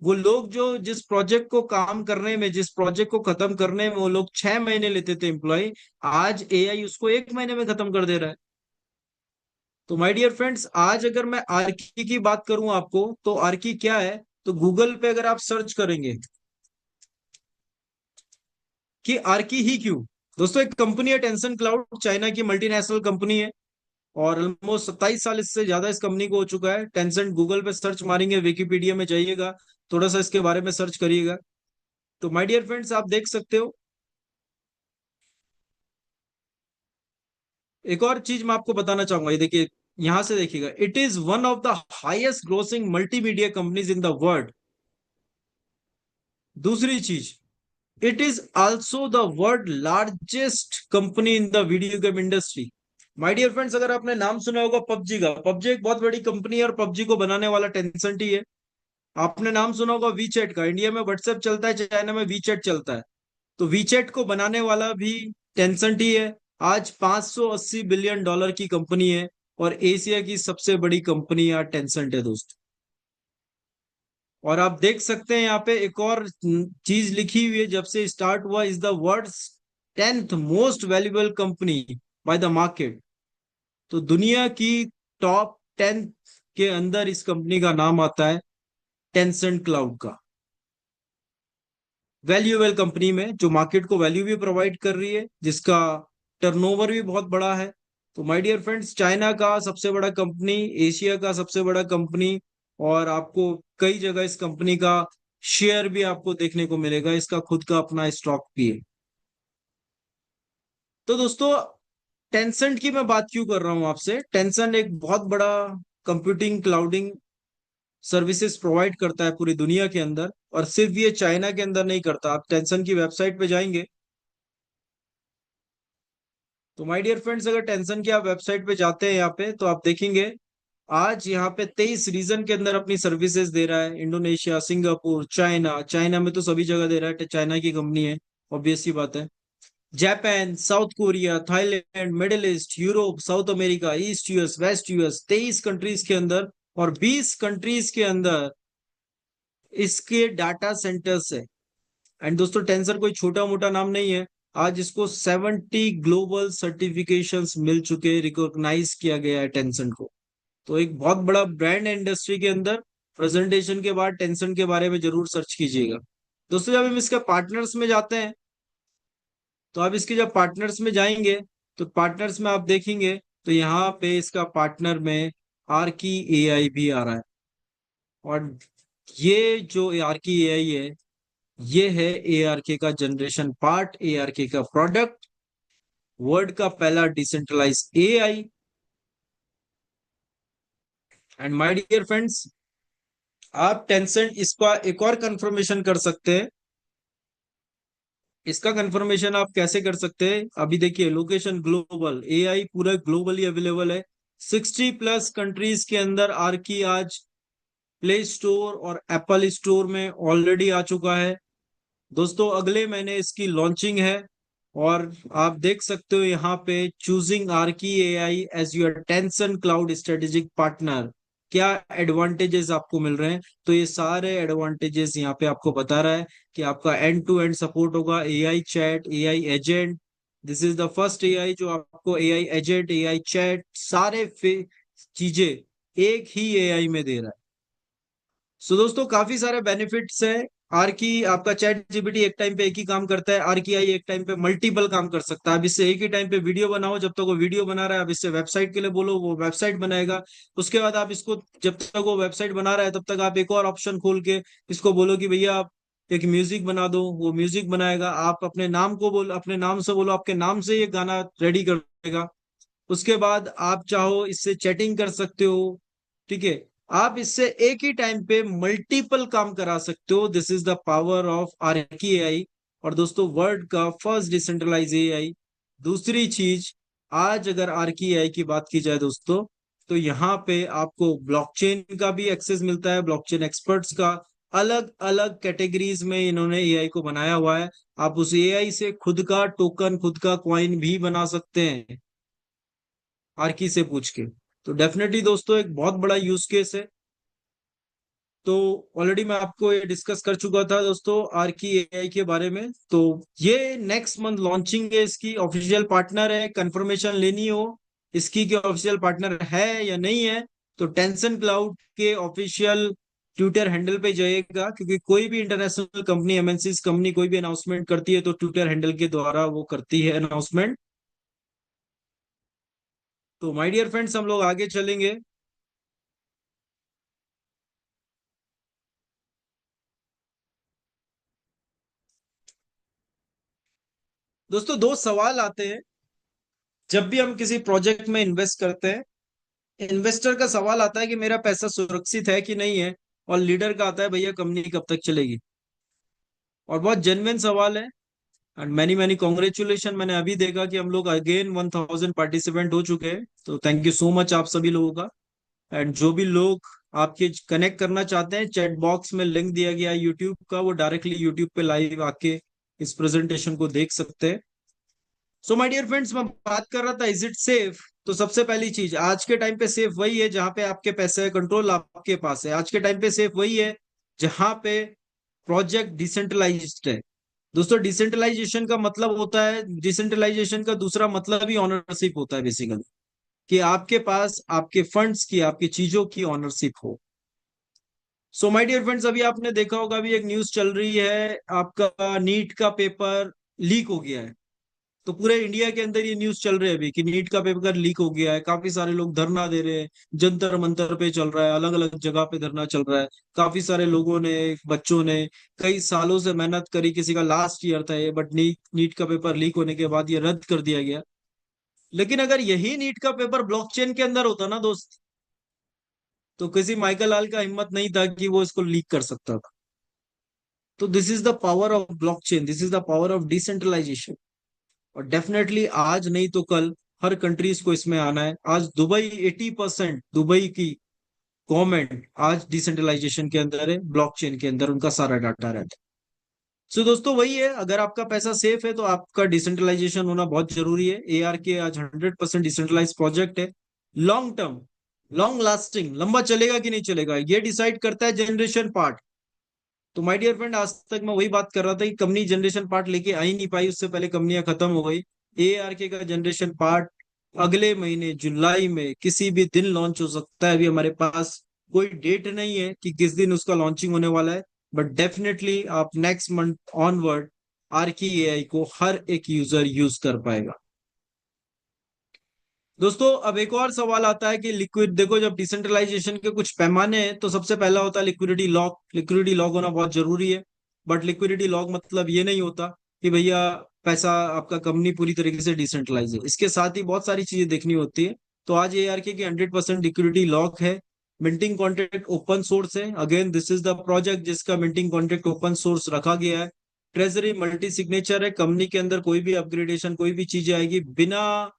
वो लोग जो जिस प्रोजेक्ट को काम करने में, जिस प्रोजेक्ट को खत्म करने में वो लोग 6 महीने लेते थे एम्प्लॉय, आज एआई उसको 1 महीने में खत्म कर दे रहा है। तो माय डियर फ्रेंड्स, आज अगर मैं आर्की की बात करूं आपको, तो आर्की क्या है, तो गूगल पे अगर आप सर्च करेंगे कि आर्की ही क्यों, दोस्तों एक कंपनी है टेंसन क्लाउड, चाइना की मल्टीनेशनल कंपनी है। और ऑलमोस्ट 27 साल इससे ज्यादा इस कंपनी को हो चुका है। टेंसेंट, गूगल पे सर्च मारेंगे, विकिपीडिया में जाइएगा, थोड़ा सा इसके बारे में सर्च करिएगा। तो माय डियर फ्रेंड्स, आप देख सकते हो। एक और चीज मैं आपको बताना चाहूंगा, ये देखिए, यहां से देखिएगा, it is one of the highest grossing multimedia companies in the world. दूसरी चीज, it is also the world largest company in the video game industry. My dear friends, अगर आपने नाम सुना होगा पबजी का, पबजी एक बहुत बड़ी कंपनी है और पबजी को बनाने वाला टेंसेंट ही है। आपने नाम सुना होगा वीचैट का, इंडिया में व्हाट्सएप चलता है, चाइना में वीचैट चलता है। तो वीचैट को बनाने वाला भी टेंसेंट ही है। आज $580 बिलियन की कंपनी है और एशिया की सबसे बड़ी कंपनी आज टेंसेंट है दोस्त। और आप देख सकते हैं यहाँ पे एक और चीज लिखी हुई है, जब से स्टार्ट हुआ, is the world's 10th most valuable company by the market. तो दुनिया की टॉप 10 के अंदर इस कंपनी का नाम आता है, टेंसेंट क्लाउड का। वैल्यूएबल कंपनी में जो मार्केट को वैल्यू भी प्रोवाइड कर रही है, जिसका टर्नओवर भी बहुत बड़ा है। तो माय डियर फ्रेंड्स, चाइना का सबसे बड़ा कंपनी, एशिया का सबसे बड़ा कंपनी, और आपको कई जगह इस कंपनी का शेयर भी आपको देखने को मिलेगा, इसका खुद का अपना स्टॉक भी है। तो दोस्तों, टेंसेंट की मैं बात क्यों कर रहा हूं आपसे, टेंसेंट एक बहुत बड़ा कंप्यूटिंग क्लाउडिंग सर्विसेज प्रोवाइड करता है पूरी दुनिया के अंदर, और सिर्फ ये चाइना के अंदर नहीं करता। आप टेंसन की वेबसाइट पे जाएंगे, तो माय डियर फ्रेंड्स, अगर टेंसन की आप वेबसाइट पे जाते हैं यहाँ पे, तो आप देखेंगे आज यहाँ पे 23 रीजन के अंदर अपनी सर्विसेज दे रहा है। इंडोनेशिया, सिंगापुर, चाइना, चाइना में तो सभी जगह दे रहा है, चाइना की कंपनी है, ऑब्वियस सी बात है। Japan, South Korea, Thailand, Middle East, Europe, South America, East US, West US, 23 countries के अंदर, और 20 कंट्रीज के अंदर इसके डाटा सेंटर्स है। एंड दोस्तों, टेंसर कोई छोटा मोटा नाम नहीं है। आज इसको 70 ग्लोबल सर्टिफिकेशंस मिल चुके, रिकॉग्नाइज किया गया है टेंसन को। तो एक बहुत बड़ा ब्रांड है इंडस्ट्री के अंदर। प्रेजेंटेशन के बाद टेंसन के बारे में जरूर सर्च कीजिएगा। दोस्तों, जब हम इसके पार्टनर्स में जाते हैं, तो आप इसके जब पार्टनर्स में जाएंगे, तो पार्टनर्स में आप देखेंगे, तो यहाँ पे इसका पार्टनर में आर्की एआई भी आ रहा है। और ये जो आर्की एआई है, ये है एआरके का जनरेशन पार्ट, एआरके का प्रोडक्ट, वर्ल्ड का पहला decentralise AI. And my dear friends, आप टेंसेंट इसका एक और कंफर्मेशन कर सकते हैं। इसका कंफर्मेशन आप कैसे कर सकते हैं, अभी देखिए, लोकेशन ग्लोबल, एआई पूरा ग्लोबली अवेलेबल है। 60+ कंट्रीज के अंदर आर्की आज प्ले स्टोर और एप्पल स्टोर में ऑलरेडी आ चुका है। दोस्तों अगले महीने इसकी लॉन्चिंग है, और आप देख सकते हो यहाँ पे choosing ARK AI as your Tencent cloud strategic partner, क्या एडवांटेजेस आपको मिल रहे हैं। तो ये सारे एडवांटेजेस यहाँ पे आपको बता रहा है कि आपका एंड टू एंड सपोर्ट होगा, AI chat, AI agent. This is the first AI जो आपको एआई एजेंट, एआई चैट, सारे चीजें एक ही एआई में दे रहा है। सो दोस्तों काफी सारे बेनिफिट्स है। आर की आपका चैट जीपीटी एक टाइम पे एक ही काम करता है, आर की आई एक टाइम पे मल्टीपल काम कर सकता है। अब इससे एक ही टाइम पे वीडियो बनाओ, जब तक वो वीडियो बना रहा है, अब इससे वेबसाइट के लिए बोलो वो वेबसाइट बनाएगा। उसके बाद आप इसको, जब तक वो वेबसाइट बना रहा है तब तक आप एक और ऑप्शन खोल के इसको बोलो कि भैया आप एक म्यूजिक बना दो, वो म्यूजिक बनाएगा। आप अपने नाम को बोलो, अपने नाम से बोलो, आपके नाम से ये गाना रेडी कर देगा। उसके बाद आप चाहो इससे चैटिंग कर सकते हो, ठीक है। आप इससे एक ही टाइम पे मल्टीपल काम करा सकते हो। This is the power of आरकी AI, और दोस्तों वर्ल्ड का फर्स्ट डिसेंट्रलाइज एआई। दूसरी चीज, आज अगर आरकी एआई की बात की जाए दोस्तों, तो यहाँ पे आपको ब्लॉकचेन का भी एक्सेस मिलता है, ब्लॉकचेन एक्सपर्ट्स का। अलग अलग कैटेगरीज में इन्होंने एआई को बनाया हुआ है। आप उस एआई से खुद का टोकन, खुद का कॉइन भी बना सकते हैं आर्की से पूछ के। तो डेफिनेटली दोस्तों एक बहुत बड़ा यूज केस है। तो ऑलरेडी मैं आपको ये डिस्कस कर चुका था दोस्तों आर्की एआई के बारे में। तो ये नेक्स्ट मंथ लॉन्चिंग है, इसकी ऑफिशियल पार्टनर है। कंफर्मेशन लेनी हो इसकी कि ऑफिशियल पार्टनर है या नहीं है, तो टेंसन क्लाउड के ऑफिशियल ट्विटर हैंडल पे जाइएगा, क्योंकि कोई भी इंटरनेशनल कंपनी, एमएनसी कंपनी कोई भी अनाउंसमेंट करती है तो ट्विटर हैंडल के द्वारा वो करती है अनाउंसमेंट। तो माय डियर फ्रेंड्स, हम लोग आगे चलेंगे। दोस्तों दो सवाल आते हैं जब भी हम किसी प्रोजेक्ट में इन्वेस्ट करते हैं। इन्वेस्टर का सवाल आता है कि मेरा पैसा सुरक्षित है कि नहीं है, और लीडर का आता है भैया कंपनी कब तक चलेगी। और बहुत जेन्युइन सवाल है। एंड मैनी मैनी कॉन्ग्रेचुलेशन, मैंने अभी देखा कि हम लोग अगेन 1000 पार्टिसिपेंट हो चुके हैं। तो थैंक यू सो मच आप सभी लोगों का। एंड जो भी लोग आपके कनेक्ट करना चाहते हैं, चैट बॉक्स में लिंक दिया गया है यूट्यूब का, वो डायरेक्टली यूट्यूब पे लाइव आके इस प्रेजेंटेशन को देख सकते हैं। सो माय डियर फ्रेंड्स, मैं बात कर रहा था इज इट सेफ। तो सबसे पहली चीज, आज के टाइम पे सेफ वही है जहां पे आपके पैसे का कंट्रोल आपके पास है। आज के टाइम पे सेफ वही है जहां पे प्रोजेक्ट डिसेंट्रलाइज्ड है। दोस्तों डिसेंट्रलाइजेशन का मतलब होता है, डिसेंट्रलाइजेशन का दूसरा मतलब ही ऑनरशिप होता है बेसिकली, कि आपके पास आपके फंड्स की, आपकी चीजों की ऑनरशिप हो। सो माय डियर फ्रेंड्स, अभी आपने देखा होगा, अभी एक न्यूज चल रही है, आपका नीट का पेपर लीक हो गया है। तो पूरे इंडिया के अंदर ये न्यूज चल रही है अभी कि नीट का पेपर लीक हो गया है। काफी सारे लोग धरना दे रहे हैं, जंतर मंतर पे चल रहा है, अलग अलग जगह पे धरना चल रहा है। काफी सारे लोगों ने, बच्चों ने कई सालों से मेहनत करी, किसी का लास्ट ईयर था ये, बट नीट का पेपर लीक होने के बाद ये रद्द कर दिया गया। लेकिन अगर यही नीट का पेपर ब्लॉकचेन के अंदर होता ना दोस्त, तो किसी माइकल लाल का हिम्मत नहीं था कि वो इसको लीक कर सकता था। तो this is the power of blockchain, this is the power of decentralisation. और डेफिनेटली आज नहीं तो कल हर कंट्रीज को इसमें आना है। आज दुबई, 80% दुबई की गवर्नमेंट आज डिसेंट्रलाइजेशन के अंदर है, ब्लॉकचेन के अंदर उनका सारा डाटा रहता है। सो दोस्तों वही है, अगर आपका पैसा सेफ है तो आपका डिसेंट्रलाइजेशन होना बहुत जरूरी है। एआर के आज 100% डिसेंट्रलाइज प्रोजेक्ट है। लॉन्ग टर्म, लॉन्ग लास्टिंग, लंबा चलेगा कि नहीं चलेगा ये डिसाइड करता है जनरेशन पार्ट। तो माय डियर फ्रेंड, आज तक मैं वही बात कर रहा था कि कंपनी जनरेशन पार्ट लेके आ ही नहीं पाई, उससे पहले कंपनियां खत्म हो गई। एआरके का जनरेशन पार्ट अगले महीने जुलाई में किसी भी दिन लॉन्च हो सकता है। अभी हमारे पास कोई डेट नहीं है कि किस दिन उसका लॉन्चिंग होने वाला है, बट डेफिनेटली आप नेक्स्ट मंथ ऑनवर्ड आरकी एआई को हर एक यूजर यूज कर पाएगा। दोस्तों अब एक और सवाल आता है कि लिक्विड, देखो जब डिसेंट्रलाइजेशन के कुछ पैमाने हैं तो सबसे पहला होता है लिक्विडिटी लॉक। लिक्विडिटी लॉक होना बहुत जरूरी है, बट लिक्विडिटी लॉक मतलब ये नहीं होता कि भैया पैसा आपका कंपनी पूरी तरीके से डिसेंट्रलाइज है। इसके साथ ही बहुत सारी चीजें देखनी होती है। तो आज एआरके की 100% लिक्विडिटी लॉक है। मिंटिंग कॉन्ट्रैक्ट ओपन सोर्स है, again this is the project जिसका मिंटिंग कॉन्ट्रैक्ट ओपन सोर्स रखा गया है। ट्रेजरी मल्टी सिग्नेचर है, कंपनी के अंदर कोई भी अपग्रेडेशन, कोई भी चीजें आएगी बिना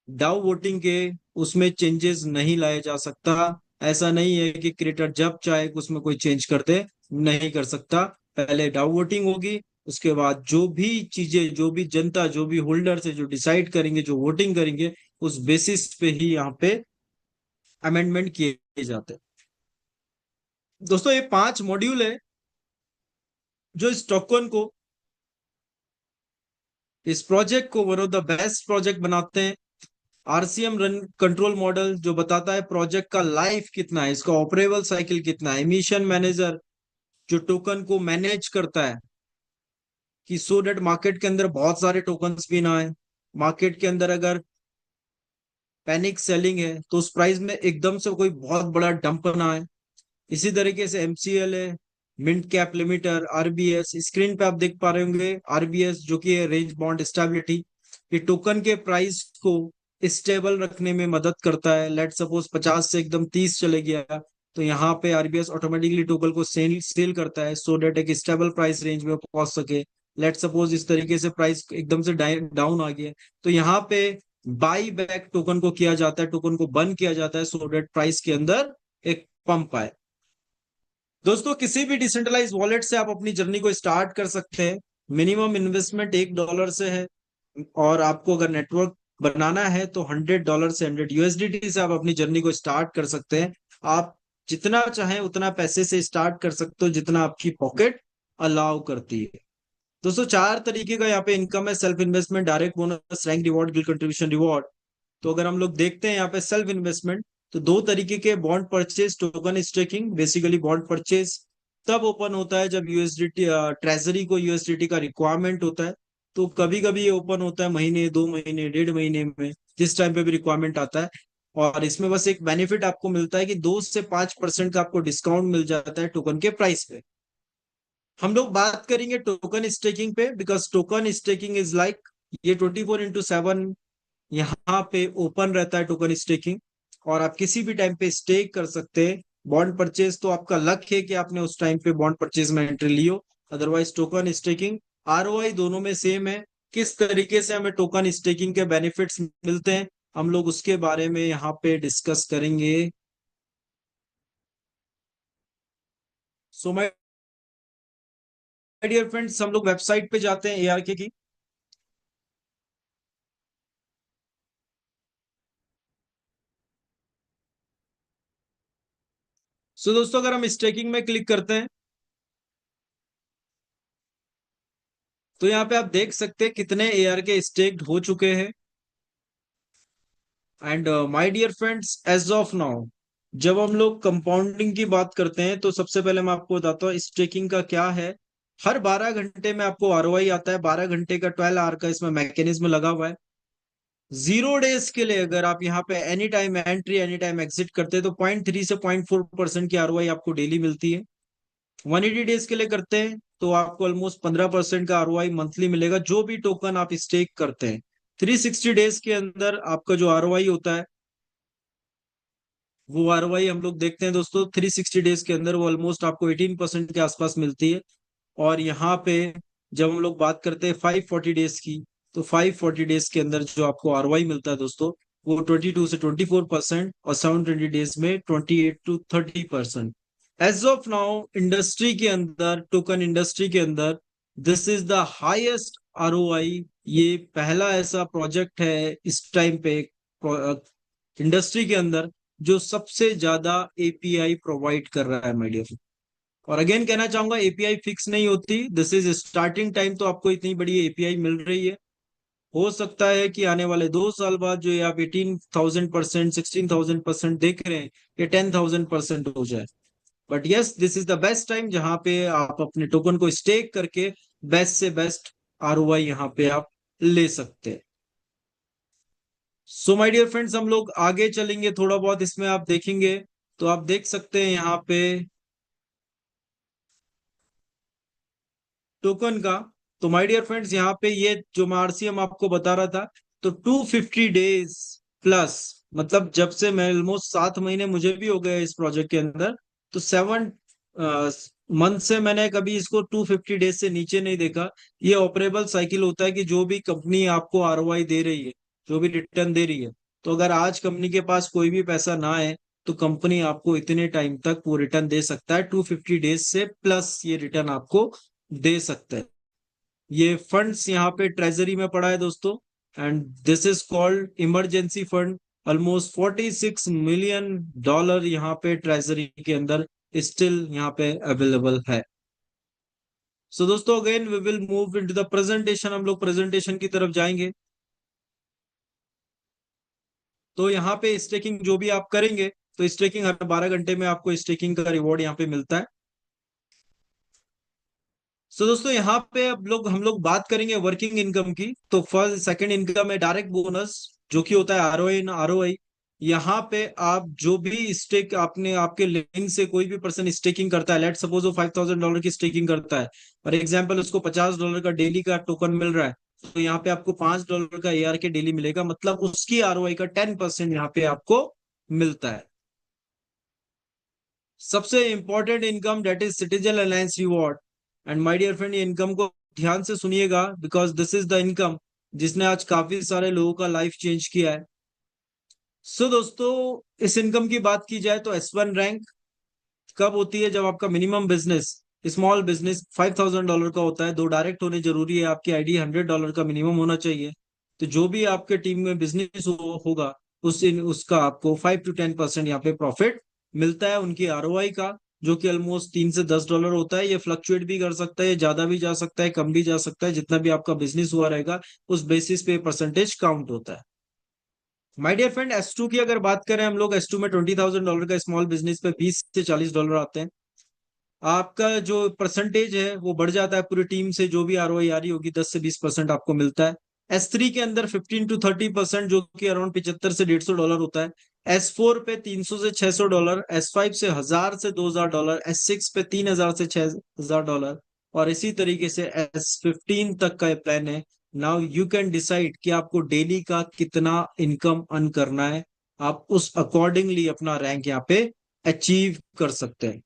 डाउ वोटिंग के उसमें चेंजेस नहीं लाए जा सकता। ऐसा नहीं है कि क्रिएटर जब चाहे उसमें कोई चेंज कर दे, नहीं कर सकता। पहले डाउ वोटिंग होगी, उसके बाद जो भी चीजें, जो भी जनता, जो भी होल्डर है जो डिसाइड करेंगे, जो वोटिंग करेंगे, उस बेसिस पे ही यहाँ पे अमेंडमेंट किए जाते हैं। दोस्तों ये 5 मॉड्यूल है जो इस टोकन को, इस प्रोजेक्ट को one of the best project बनाते हैं। आरसीएम रन कंट्रोल मॉडल जो बताता है प्रोजेक्ट का लाइफ कितना है, इसका ऑपरेबल साइकिल कितना है। एमिशन मैनेजर जो टोकन को मैनेज करता है कि सो डेट मार्केट के अंदर बहुत सारे टोकन्स भी ना आए, मार्केट के अंदर अगर पैनिक सेलिंग है तो उस प्राइस में एकदम से कोई बहुत बड़ा डंप ना आए। इसी तरीके से एमसीएल है, mint cap limiter, RBS. Screen पे आप देख पा रहे होंगे आरबीएस जो कि है रेंज बॉन्ड स्टेबिलिटी। ये टोकन के प्राइस को स्टेबल रखने में मदद करता है। लेट सपोज 50 से एकदम 30 चले गया तो यहाँ पे आरबीएस ऑटोमेटिकली टोकन को सेल करता है सो डेट एक स्टेबल प्राइस रेंज में पहुंच सके। लेट सपोज इस तरीके से प्राइस एकदम से डाउन आ गया तो यहाँ पे बाई बैक टोकन को किया जाता है, टोकन को बंद किया जाता है सो डेट प्राइस के अंदर एक पंप आए। दोस्तों किसी भी डिसेंट्रलाइज वॉलेट से आप अपनी जर्नी को स्टार्ट कर सकते हैं। मिनिमम इन्वेस्टमेंट $1 से है और आपको अगर नेटवर्क बनाना है तो $100 से 100 USDT से आप अपनी जर्नी को स्टार्ट कर सकते हैं। आप जितना चाहें उतना पैसे से स्टार्ट कर सकते हो जितना आपकी पॉकेट अलाउ करती है। दोस्तों 4 तरीके का यहाँ पे इनकम है, self investment, direct bonus, rank reward, guild contribution reward. तो अगर हम लोग देखते हैं यहाँ पे सेल्फ इन्वेस्टमेंट तो 2 तरीके के, bond purchase, token staking. Basically bond purchase तब ओपन होता है जब यूएसडीटी ट्रेजरी को यूएसडीटी का रिक्वायरमेंट होता है। तो कभी कभी ये ओपन होता है महीने, 2 महीने, 1.5 महीने में, जिस टाइम पे भी रिक्वायरमेंट आता है। और इसमें बस एक बेनिफिट आपको मिलता है कि 2 से 5% का आपको डिस्काउंट मिल जाता है टोकन के प्राइस पे। हम लोग बात करेंगे टोकन स्टेकिंग पे, because token staking is like ये 24/7 यहाँ पे ओपन रहता है टोकन स्टेकिंग और आप किसी भी टाइम पे स्टेक कर सकते हैं। बॉन्ड परचेज तो आपका लक है कि आपने उस टाइम पे बॉन्ड परचेज में एंट्री लियो, अदरवाइज टोकन स्टेकिंग आरओआई दोनों में सेम है। किस तरीके से हमें टोकन स्टेकिंग के बेनिफिट्स मिलते हैं हम लोग उसके बारे में यहाँ पे डिस्कस करेंगे। सो माय डियर फ्रेंड्स हम लोग वेबसाइट पे जाते हैं एआरके की। सो दोस्तों अगर हम स्टेकिंग में क्लिक करते हैं तो यहाँ पे आप देख सकते हैं कितने एआर के स्टेक्ड हो चुके हैं। And my dear friends as of now जब हम लोग कंपाउंडिंग की बात करते हैं तो सबसे पहले मैं आपको बताता हूँ स्टेकिंग का क्या है। हर 12 घंटे में आपको आरओआई आता है। 12 घंटे का 12 आवर का इसमें मैकेनिज्म लगा हुआ है। 0 डेज के लिए अगर आप यहाँ पे any time entry any time exit करते हैं तो 0.3 से 0.4% की आरओआई आपको डेली मिलती है। 180 डेज के लिए करते हैं तो आपको ऑलमोस्ट 15% का आरओआई मंथली मिलेगा जो भी टोकन आप स्टेक करते हैं। 360 डेज के अंदर आपका जो आरओआई होता है वो आरओआई हम लोग देखते हैं दोस्तों 360 डेज के अंदर वो ऑलमोस्ट आपको 18% के आसपास मिलती है। और यहाँ पे जब हम लोग बात करते हैं 540 डेज की तो 540 डेज के अंदर जो आपको आरओआई मिलता है दोस्तों वो 22 से 24% और 720 डेज में 28 to 30%। As of now industry के अंदर, टोकन इंडस्ट्री के अंदर this is the highest ROI. ये पहला ऐसा प्रोजेक्ट है इस टाइम पे इंडस्ट्री के अंदर जो सबसे ज्यादा एपीआई प्रोवाइड कर रहा है माय डियर। और अगेन कहना चाहूंगा एपीआई फिक्स नहीं होती, दिस इज स्टार्टिंग टाइम। तो आपको इतनी बड़ी एपीआई मिल रही है, हो सकता है कि आने वाले 2 साल बाद जो ये आप 18,000%, 16,000% देख रहे हैं ये 10,000% हो जाए। But yes this is the best time जहां पे आप अपने टोकन को स्टेक करके बेस्ट से बेस्ट आरओआई यहाँ पे आप ले सकते हैं। सो माय डियर फ्रेंड्स हम लोग आगे चलेंगे थोड़ा बहुत, इसमें आप देखेंगे तो आप देख सकते हैं यहाँ पे टोकन का। तो माय डियर फ्रेंड्स यहाँ पे ये जो मैं आरसीएम आपको बता रहा था तो 250 डेज प्लस, मतलब जब से मैं ऑलमोस्ट 7 महीने मुझे भी हो गए इस प्रोजेक्ट के अंदर तो 7 मंथ से मैंने कभी इसको 250 डेज से नीचे नहीं देखा। ये ऑपरेबल साइकिल होता है कि जो भी कंपनी आपको आरओआई दे रही है, जो भी रिटर्न दे रही है, तो अगर आज कंपनी के पास कोई भी पैसा ना है तो कंपनी आपको इतने टाइम तक वो रिटर्न दे सकता है, 250 डेज से प्लस ये रिटर्न आपको दे सकता है। ये फंड्स यहाँ पे ट्रेजरी में पड़ा है दोस्तों, and this is called emergency fund. Almost $46 million यहाँ पे ट्रेजरी के अंदर स्टिल यहाँ पे अवेलेबल है। सो दोस्तों again we will move into the presentation, हम लोग प्रेजेंटेशन की तरफ जाएंगे। तो यहाँ पे स्टेकिंग जो भी आप करेंगे, तो स्टेकिंग हर 12 घंटे में आपको स्टेकिंग का रिवॉर्ड यहाँ पे मिलता है। सो दोस्तों यहाँ पे अब हम लोग बात करेंगे वर्किंग इनकम की। तो फर्स्ट सेकंड इनकम है डायरेक्ट बोनस, जो कि होता है आरओआई ना आरओआई। यहाँ पे आप जो भी स्टेक आपने आपके लिंक से कोई भी पर्सन स्टेकिंग करता है, लेट सपोज वो $5,000 की स्टेकिंग करता है, फॉर एग्जाम्पल उसको $50 का डेली का टोकन मिल रहा है, तो यहाँ पे आपको $5 का एआर के डेली मिलेगा, मतलब उसकी आरओआई का 10% यहाँ पे आपको मिलता है। सबसे important income that is citizen alliance reward. And my dear friend, ये इनकम को ध्यान से सुनिएगा, because this is the income जिसने आज काफी सारे लोगों का लाइफ चेंज किया है। सो दोस्तों इस इनकम की बात की जाए तो S1 रैंक कब होती है? जब आपका मिनिमम बिजनेस, स्मॉल बिजनेस $5,000 का होता है। दो डायरेक्ट होने जरूरी है, आपकी आईडी $100 का मिनिमम होना चाहिए। तो जो भी आपके टीम में बिजनेस होगा उसका आपको 5 to 10% यहाँ पे प्रॉफिट मिलता है उनकी आरओआई का, जो कि ऑलमोस्ट $3 से $10 होता है। ये फ्लक्चुएट भी कर सकता है, ये ज्यादा भी जा सकता है, कम भी जा सकता है। जितना भी आपका बिजनेस हुआ रहेगा उस बेसिस पे परसेंटेज काउंट होता है। माय डियर फ्रेंड, S2 की अगर बात करें हम लोग, S2 में $20,000 का स्मॉल बिजनेस पे $20 से $40 आते हैं। आपका जो परसेंटेज है वो बढ़ जाता है पूरी टीम से, जो भी आरओआई आ रही होगी 10 से 20% आपको मिलता है। S3 के अंदर 15 to 30%, जो कि अराउंड 75 से $150 होता है। S4 पे 300 से $600, S5 से 1000 से $2000, S6 पे 3000 से $6000, और इसी तरीके से S15 तक का प्लान है। नाउ यू कैन डिसाइड कि आपको डेली का कितना इनकम अर्न करना है, आप उस अकॉर्डिंगली अपना रैंक यहाँ पे अचीव कर सकते हैं।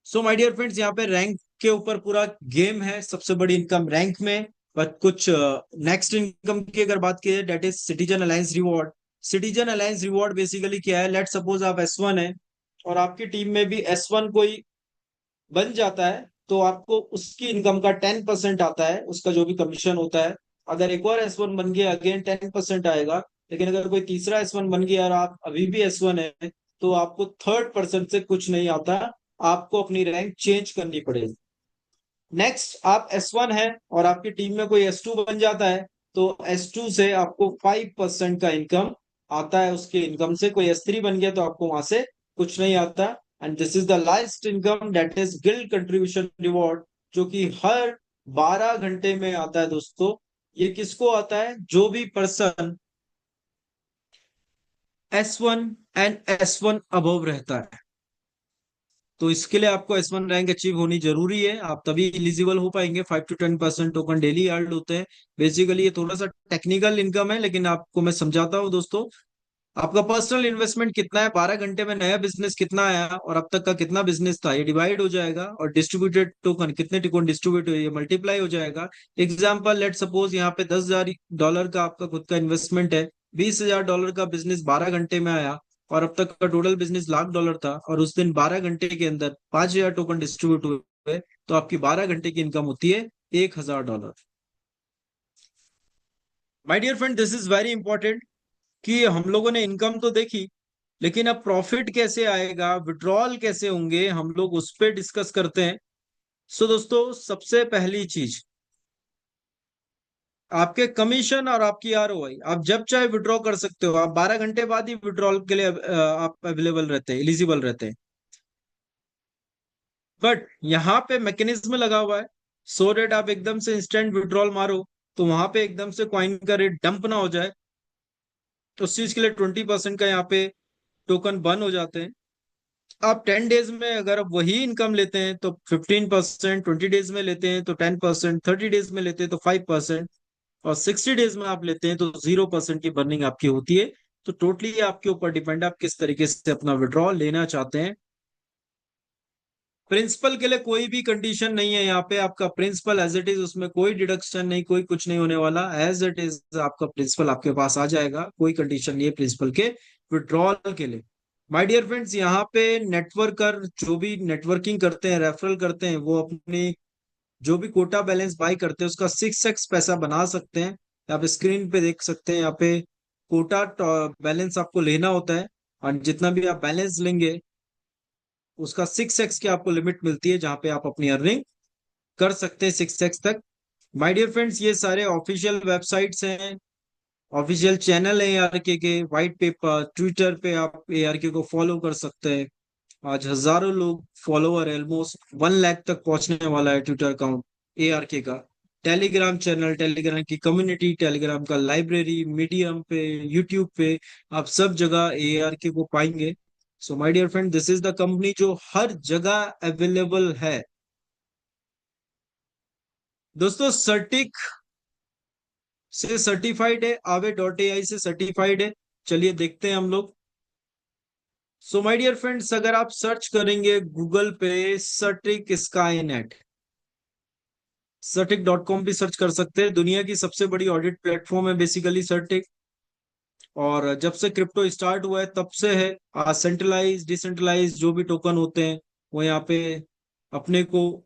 सो माय डियर फ्रेंड्स, यहाँ पे रैंक के ऊपर पूरा गेम है। सबसे बड़ी इनकम रैंक में, बट कुछ नेक्स्ट इनकम की अगर बात की जाए, that is citizen alliance reward. Citizen alliance reward basically क्या है? लेट सपोज आप S1 है और आपकी टीम में भी S1 कोई बन जाता है, तो आपको उसकी इनकम का 10% आता है, उसका जो भी कमीशन होता है। अगर एक और S1 बन गया, अगेन 10% आएगा। लेकिन अगर कोई तीसरा S1 बन गया और आप अभी भी S1 है, तो आपको थर्ड पर्सन से कुछ नहीं आता, आपको अपनी रैंक चेंज करनी पड़ेगी। नेक्स्ट, आप S1 है और आपकी टीम में कोई S2 बन जाता है, तो S2 से आपको 5% का इनकम आता है उसके इनकम से। कोई S3 बन गया तो आपको वहां से कुछ नहीं आता। And this is the last income, that is guild contribution reward, जो कि हर 12 घंटे में आता है दोस्तों। ये किसको आता है? जो भी person S1 and S1 above रहता है। तो इसके लिए आपको S1 रैंक अचीव होनी जरूरी है, आप तभी एलिजिबल हो पाएंगे। 5 to 10% टोकन डेली अर्न होते हैं। बेसिकली ये थोड़ा सा टेक्निकल इनकम है, लेकिन आपको मैं समझाता हूँ दोस्तों। आपका पर्सनल इन्वेस्टमेंट कितना है, 12 घंटे में नया बिजनेस कितना आया और अब तक का कितना बिजनेस था, ये डिवाइड हो जाएगा। और डिस्ट्रीब्यूटेड टोकन, कितने टोकन डिस्ट्रीब्यूट हुए, ये मल्टीप्लाई हो जाएगा। एग्जाम्पल लेट सपोज यहाँ पे $10,000 का आपका खुद का इन्वेस्टमेंट है, $20,000 का बिजनेस 12 घंटे में आया, और अब तक का टोटल बिजनेस $1,00,000 था, और उस दिन 12 घंटे के अंदर 5,000 टोकन डिस्ट्रीब्यूट हुए, तो आपकी 12 घंटे की इनकम होती है $1,000। My dear friend, this is very important कि हम लोगों ने इनकम तो देखी, लेकिन अब प्रॉफिट कैसे आएगा, विड्रॉल कैसे होंगे, हम लोग उस पर डिस्कस करते हैं। सो दोस्तों सबसे पहली चीज, आपके कमीशन और आपकी आरओआई, आप जब चाहे विड्रॉ कर सकते हो। आप 12 घंटे बाद ही विड्रॉल के लिए आप अवेलेबल रहते हैं, एलिजिबल रहते हैं। बट यहाँ पे मैकेनिज्म लगा हुआ है, सो डेट आप एकदम से इंस्टेंट विड्रॉल मारो तो वहां पे एकदम से कॉइन का रेट डंप ना हो जाए। तो उस चीज के लिए 20% का यहाँ पे टोकन बर्न हो जाते हैं। आप 10 डेज में अगर आप वही इनकम लेते हैं तो 15%, 20 डेज में लेते हैं तो 10%, 30 डेज में लेते हैं तो 5%, और 60 डेज में आप लेते हैं तो 0% की बर्निंग आपकी होती है। तो टोटली आपके ऊपर डिपेंड है आप किस तरीके से अपना विड्रॉ लेना चाहते हैं। प्रिंसिपल के लिए कोई भी कंडीशन नहीं है यहाँ पे, आपका प्रिंसिपल एज इट इज, उसमें कोई डिडक्शन नहीं, कोई कुछ नहीं होने वाला, एज इट इज आपका प्रिंसिपल आपके पास आ जाएगा, कोई कंडीशन नहीं है प्रिंसिपल के विड्रॉल के लिए। माय डियर फ्रेंड्स, यहाँ पे नेटवर्कर जो भी नेटवर्किंग करते हैं, रेफरल करते हैं, वो अपनी जो भी कोटा बैलेंस बाई करते हैं उसका 6x पैसा बना सकते हैं। आप स्क्रीन पे देख सकते हैं, यहाँ पे कोटा बैलेंस आपको लेना होता है, और जितना भी आप बैलेंस लेंगे उसका 6x की आपको लिमिट मिलती है, जहां पे आप अपनी अर्निंग कर सकते हैं 6x तक। माय डियर फ्रेंड्स, ये सारे ऑफिशियल वेबसाइट्स हैं, ऑफिशियल चैनल है एआरके के, व्हाइट पेपर, ट्विटर पे आप एआरके को फॉलो कर सकते हैं। आज हजारों लोग फॉलोअर, ऑलमोस्ट 1 लाख तक पहुंचने वाला है ट्विटर अकाउंट एआरके का। टेलीग्राम चैनल, टेलीग्राम की कम्युनिटी, टेलीग्राम का लाइब्रेरी, मीडियम पे, यूट्यूब पे, आप सब जगह एआरके को पाएंगे। So my dear friend, this is the company जो हर जगह अवेलेबल है। दोस्तों सर्टिक से सर्टिफाइड है, आवे डॉट ए आई से सर्टिफाइड है। चलिए देखते हैं हम लोग। सो माय डियर फ्रेंड्स, अगर आप सर्च करेंगे गूगल पे सर्टिक स्काई नेट, सर्टिक.com भी सर्च कर सकते हैं। दुनिया की सबसे बड़ी ऑडिट प्लेटफॉर्म है बेसिकली सर्टिक, और जब से क्रिप्टो स्टार्ट हुआ है तब से है। सेंट्रलाइज डिसेंट्रलाइज जो भी टोकन होते हैं वो यहाँ पे अपने को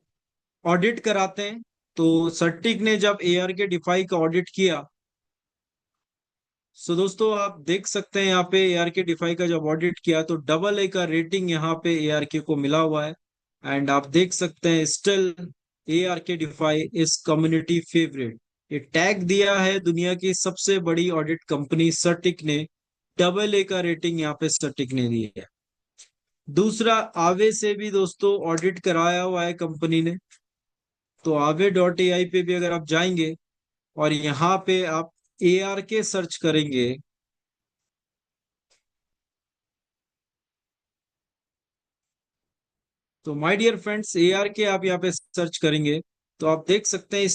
ऑडिट कराते हैं। तो सर्टिक ने जब एआर के डिफाई का ऑडिट किया, सो दोस्तों आप देख सकते हैं यहाँ पे एआर के डिफाई का जब ऑडिट किया तो AA का रेटिंग यहाँ पे एआर के को मिला हुआ है। एंड आप देख सकते हैं स्टिल एआर के डिफाई इस कम्युनिटी फेवरेट, ये टैग दिया है दुनिया की सबसे बड़ी ऑडिट कंपनी सर्टिक ने, AA का रेटिंग यहाँ पे सर्टिक ने दिया है। दूसरा, आवे से भी दोस्तों ऑडिट कराया हुआ है कंपनी ने। तो आवे डॉट ए आई पे भी अगर आप जाएंगे और यहाँ पे आप एआर के सर्च करेंगे, तो माय डियर फ्रेंड्स एआर के आप यहाँ पे सर्च करेंगे तो आप देख सकते हैं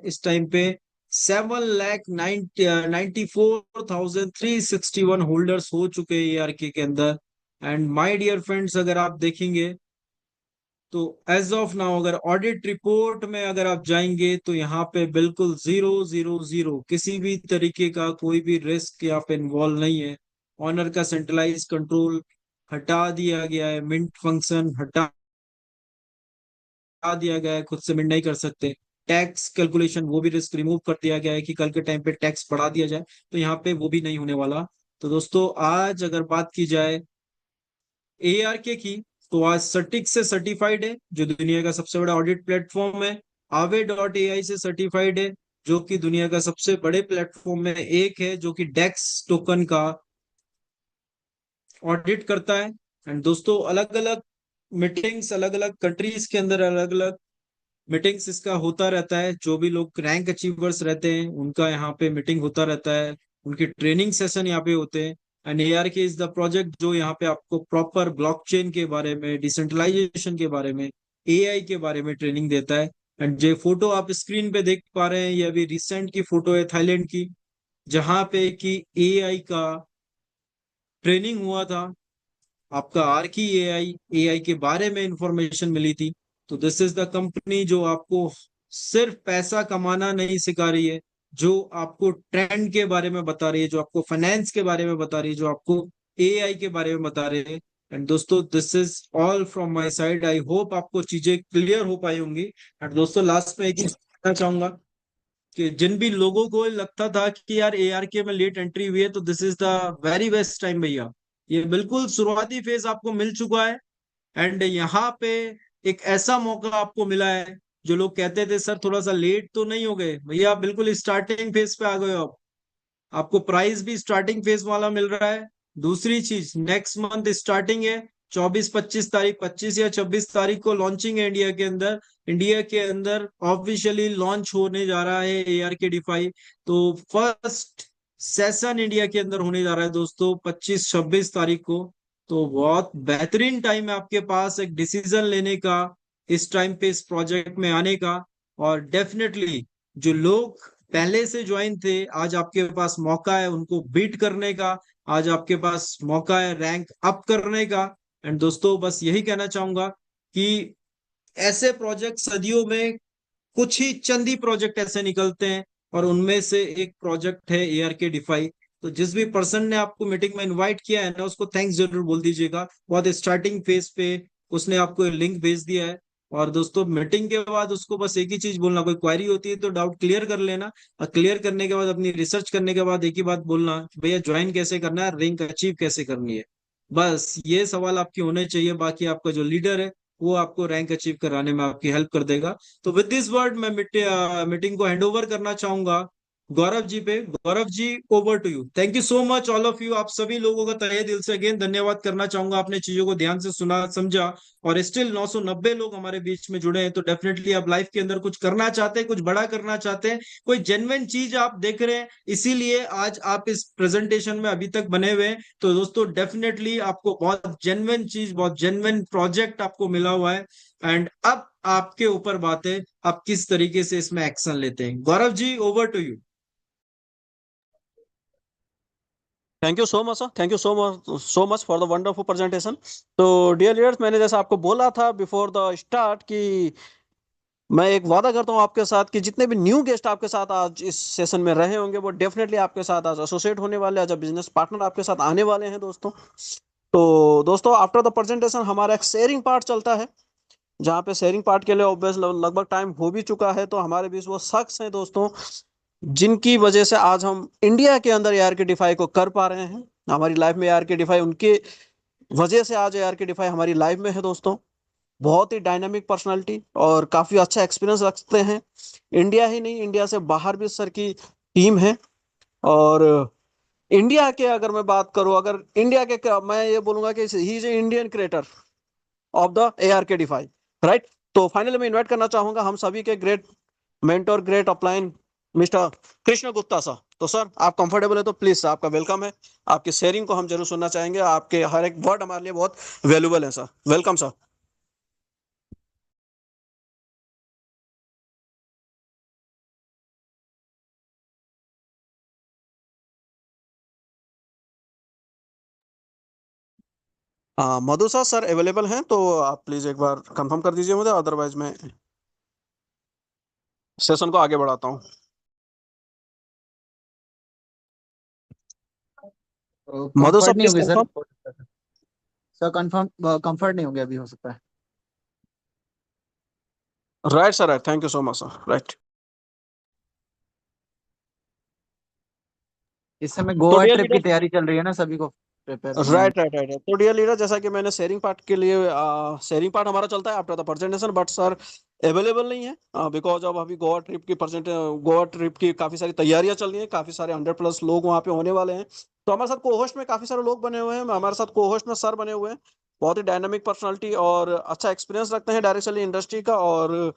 इस टाइम पे 7,94,361 होल्डर्स हो चुके हैं एआर के अंदर। एंड माय डियर फ्रेंड्स, अगर आप देखेंगे तो एज ऑफ नाउ अगर ऑडिट रिपोर्ट में अगर आप जाएंगे तो यहाँ पे बिल्कुल 000, किसी भी तरीके का कोई भी रिस्क यहाँ पे इन्वॉल्व नहीं है। ऑनर का सेंट्रलाइज कंट्रोल हटा दिया गया है, मिंट फंक्शन हटा दिया गया है, खुद से मिंट नहीं कर सकते। टैक्स कैलकुलेशन वो भी रिस्क रिमूव कर दिया गया है कि कल के टाइम पे टैक्स बढ़ा दिया जाए, तो यहाँ पे वो भी नहीं होने वाला। तो दोस्तों आज अगर बात की जाए एआरके की, तो आज सर्टिक से सर्टिफाइड है जो दुनिया का सबसे बड़ा ऑडिट प्लेटफॉर्म है। आवे डॉट ए आई से सर्टिफाइड है जो कि दुनिया का सबसे बड़े प्लेटफॉर्म में एक है, जो कि डेक्स टोकन का ऑडिट करता है। एंड दोस्तों अलग अलग मीटिंग्स, अलग अलग कंट्रीज के अंदर अलग अलग मीटिंग्स इसका होता रहता है। जो भी लोग रैंक अचीवर्स रहते हैं उनका यहाँ पे मीटिंग होता रहता है, उनकी ट्रेनिंग सेशन यहाँ पे होते हैं। And ARK is the project जो यहाँ पे आपको प्रॉपर ब्लॉकचेन के बारे में, डिसेंट्रलाइजेशन के बारे में, एआई के बारे में ट्रेनिंग देता है। एंड जो फोटो आप स्क्रीन पे देख पा रहे हैं ये अभी रिसेंट की फोटो है थाईलैंड की, जहां पे कि एआई का ट्रेनिंग हुआ था। आपका आर की एआई के बारे में इंफॉर्मेशन मिली थी। तो दिस इज द कंपनी जो आपको सिर्फ पैसा कमाना नहीं सिखा रही है, जो आपको ट्रेंड के बारे में बता रही है, जो आपको फाइनेंस के बारे में बता रही है, जो आपको एआई के बारे में बता रही है। एंड दोस्तों this is all from my side, I hope आपको चीजें क्लियर हो पाई होंगी। एंड दोस्तों लास्ट में एक चीज कहना चाहूंगा कि जिन भी लोगों को लगता था कि यार एआरके में लेट एंट्री हुई है, तो this is the very best time भैया। ये बिल्कुल शुरुआती फेज आपको मिल चुका है। एंड यहाँ पे एक ऐसा मौका आपको मिला है, जो लोग कहते थे सर थोड़ा सा लेट तो नहीं हो गए, भैया आप बिल्कुल स्टार्टिंग फेज पे आ गए हो। आपको प्राइस भी स्टार्टिंग फेज वाला मिल रहा है। दूसरी चीज, नेक्स्ट मंथ स्टार्टिंग है, 24-25 तारीख, 25 या 26 तारीख को लॉन्चिंग है इंडिया के अंदर। इंडिया के अंदर ऑफिशियली लॉन्च होने जा रहा है एआर के डिफाई। तो फर्स्ट सेशन इंडिया के अंदर होने जा रहा है दोस्तों 25-26 तारीख को। तो बहुत बेहतरीन टाइम है आपके पास एक डिसीजन लेने का, इस टाइम पे इस प्रोजेक्ट में आने का। और डेफिनेटली जो लोग पहले से ज्वाइन थे, आज आपके पास मौका है उनको बीट करने का, आज आपके पास मौका है रैंक अप करने का। एंड दोस्तों बस यही कहना चाहूंगा कि ऐसे प्रोजेक्ट सदियों में कुछ ही चंद ही प्रोजेक्ट ऐसे निकलते हैं, और उनमें से एक प्रोजेक्ट है ARK डिफाई। तो जिस भी पर्सन ने आपको मीटिंग में इनवाइट किया है ना, उसको थैंक्स जरूर बोल दीजिएगा। बहुत स्टार्टिंग फेज पे उसने आपको लिंक भेज दिया है। और दोस्तों, मीटिंग के बाद उसको बस एक ही चीज बोलना, कोई क्वेरी होती है तो डाउट क्लियर कर लेना, और क्लियर करने के बाद अपनी रिसर्च करने के बाद एक ही बात बोलना कि भैया ज्वाइन कैसे करना है, रैंक अचीव कैसे करनी है। बस ये सवाल आपके होने चाहिए, बाकी आपका जो लीडर है वो आपको रैंक अचीव कराने में आपकी हेल्प कर देगा। तो विद दिस वर्ड मैं मीटिंग को हैंड ओवर करना चाहूंगा गौरव जी पे। Gaurav ji, over to you. Thank you so much all of you. आप सभी लोगों का तहे दिल से अगेन धन्यवाद करना चाहूंगा, आपने चीजों को ध्यान से सुना समझा। और स्टिल 990 लोग हमारे बीच में जुड़े हैं, तो डेफिनेटली आप लाइफ के अंदर कुछ करना चाहते हैं, कुछ बड़ा करना चाहते हैं, कोई जेन्युइन चीज आप देख रहे हैं, इसीलिए आज आप इस प्रेजेंटेशन में अभी तक बने हुए हैं। तो दोस्तों, डेफिनेटली आपको बहुत जेन्युइन चीज, बहुत जेन्युइन प्रोजेक्ट आपको मिला हुआ है। एंड अब आपके ऊपर बात है, आप किस तरीके से इसमें एक्शन लेते हैं। Gaurav ji, over to you. Thank you so much sir, thank you so much for the wonderful presentation. तो डियर लीडर्स, मैंने जैसा आपको बोला था बिफोर द स्टार्ट कि मैं एक वादा करता हूं आपके साथ कि जितने भी न्यू गेस्ट आपके साथ आज इस सेशन में रहे होंगे वो डेफिनेटली आपके साथ आज एसोसिएट होने वाले हैं, एज अ बिजनेस पार्टनर आपके साथ आने वाले हैं दोस्तों। तो दोस्तों, आफ्टर द प्रेजेंटेशन हमारा एक शेयरिंग पार्ट चलता है, जहाँ पे शेयरिंग पार्ट के लिए ऑब्वियस लगभग टाइम हो भी चुका है। तो हमारे बीच वो शख्स हैं दोस्तों जिनकी वजह से आज हम इंडिया के अंदर ARK डिफाई को कर पा रहे हैं। हमारी लाइफ में ARK डिफाई उनके वजह से आज ARK डिफाई हमारी लाइफ में है दोस्तों। बहुत ही डायनामिक पर्सनालिटी और काफी अच्छा एक्सपीरियंस रखते हैं। इंडिया ही नहीं, इंडिया से बाहर भी सर की टीम है। और इंडिया के अगर मैं बात करूं, अगर इंडिया के, मैं ये बोलूंगा कि he is Indian creator of the ARK DeFi, right. तो फाइनली मैं इनवाइट करना चाहूंगा हम सभी के great mentor, great upline, mister Krishna Gupta sir. तो सर, आप कंफर्टेबल है तो प्लीज सर, आपका वेलकम है। आपकी शेयरिंग को हम जरूर सुनना चाहेंगे, आपके हर एक वर्ड हमारे लिए बहुत वैल्यूबल है sir. Welcome sir. Madhu sir, sir available हैं तो आप प्लीज एक बार कंफर्म कर दीजिए मुझे, अदरवाइज मैं सेशन को आगे बढ़ाता हूँ। मधु सर कंफर्ट नहीं प्लीज होंगे sir. Confirm. Sir confirm comfort नहीं होंगे, अभी हो सकता है। Right sir, right, thank you so much sir, right. इस समय तो गोवा डियर ट्रिप की लीडर, तैयारी चल रही है ना, सभी को प्रिपेयर करना है। राइट राइट राइट, तो डियर लीडर, जैसा कि मैंने शेयरिंग पार्ट के लिए, शेयरिंग पार्ट हमारा चलता है after the presentation, but sir available नहीं है बिकॉज अब अभी गोवा ट्रिप की काफी सारी तैयारियां चल रही हैं, काफी सारे 100+ लोग वहाँ पे होने वाले हैं। तो हमारे साथ को होस्ट में काफी सारे लोग बने हुए हैं, हमारे साथ को होस्ट में सर बने हुए हैं। बहुत ही डायनामिक पर्सनालिटी और अच्छा एक्सपीरियंस रखते हैं डायरेक्टली इंडस्ट्री का, और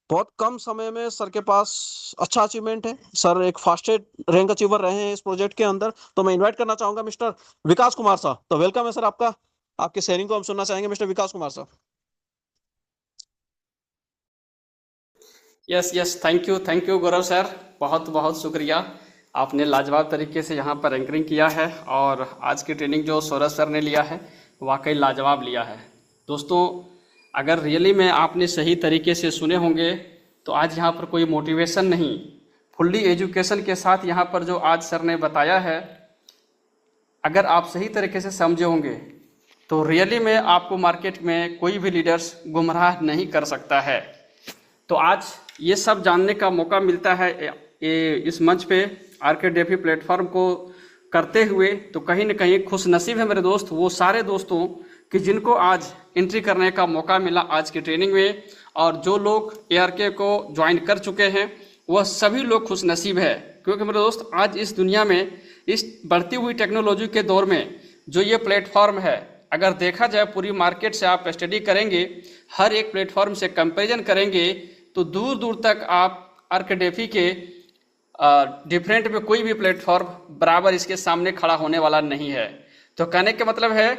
बहुत कम समय में सर के पास अच्छा अचीवमेंट है। सर एक फास्टेस्ट रैंक अचीवर रहे हैं इस प्रोजेक्ट के अंदर। तो मैं इनवाइट करना चाहूंगा मिस्टर विकास कुमार सर। तो वेलकम है सर आपका, आपकी शेयरिंग को हम सुनना चाहेंगे mister Vikas Kumar sir. Yes yes, thank you Gaurav sir, बहुत बहुत शुक्रिया। आपने लाजवाब तरीके से यहाँ पर एंकरिंग किया है, और आज की ट्रेनिंग जो सौरभ सर ने लिया है वाकई लाजवाब लिया है। दोस्तों, अगर रियली में आपने सही तरीके से सुने होंगे तो आज यहाँ पर कोई मोटिवेशन नहीं, फुल्ली एजुकेशन के साथ यहाँ पर जो आज सर ने बताया है, अगर आप सही तरीके से समझे होंगे तो रियली में आपको मार्केट में कोई भी लीडर्स गुमराह नहीं कर सकता है। तो आज ये सब जानने का मौका मिलता है इस मंच पे ARK डिफाई प्लेटफॉर्म को करते हुए, तो कहीं ना कहीं खुश नसीब है मेरे दोस्त, वो सारे दोस्तों कि जिनको आज एंट्री करने का मौका मिला आज की ट्रेनिंग में। और जो लोग ARK को ज्वाइन कर चुके हैं वह सभी लोग खुश नसीब है, क्योंकि मेरे दोस्त आज इस दुनिया में, इस बढ़ती हुई टेक्नोलॉजी के दौर में जो ये प्लेटफॉर्म है, अगर देखा जाए पूरी मार्केट से आप स्टडी करेंगे, हर एक प्लेटफॉर्म से कंपैरिजन करेंगे, तो दूर दूर तक आप ARK डिफाई के डिफरेंट में कोई भी प्लेटफॉर्म बराबर इसके सामने खड़ा होने वाला नहीं है। तो कहने का मतलब है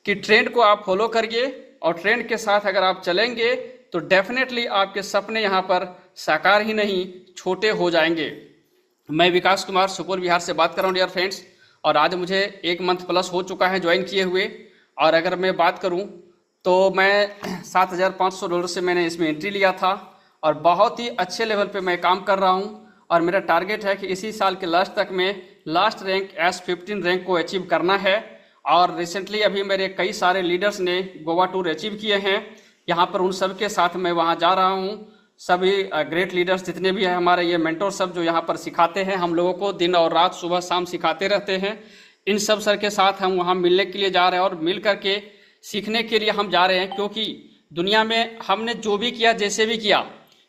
कि ट्रेंड को आप फॉलो करिए, और ट्रेंड के साथ अगर आप चलेंगे तो डेफिनेटली आपके सपने यहाँ पर साकार ही नहीं, छोटे हो जाएंगे। मैं विकास कुमार सुपौल बिहार से बात कर रहा हूँ डियर फ्रेंड्स, और आज मुझे 1 मंथ प्लस हो चुका है ज्वाइन किए हुए। और अगर मैं बात करूँ तो मैं $7,500 से मैंने इसमें एंट्री लिया था और बहुत ही अच्छे लेवल पे मैं काम कर रहा हूँ और मेरा टारगेट है कि इसी साल के लास्ट तक में लास्ट रैंक S15 रैंक को अचीव करना है। और रिसेंटली अभी मेरे कई सारे लीडर्स ने गोवा टूर अचीव किए हैं, यहाँ पर उन सब के साथ मैं वहाँ जा रहा हूँ। सभी ग्रेट लीडर्स जितने भी हैं हमारे ये मेंटोर सब जो यहाँ पर सिखाते हैं हम लोगों को, दिन और रात सुबह शाम सिखाते रहते हैं, इन सब सर के साथ हम वहाँ मिलने के लिए जा रहे हैं और मिल करके सीखने के लिए हम जा रहे हैं। क्योंकि दुनिया में हमने जो भी किया, जैसे भी किया,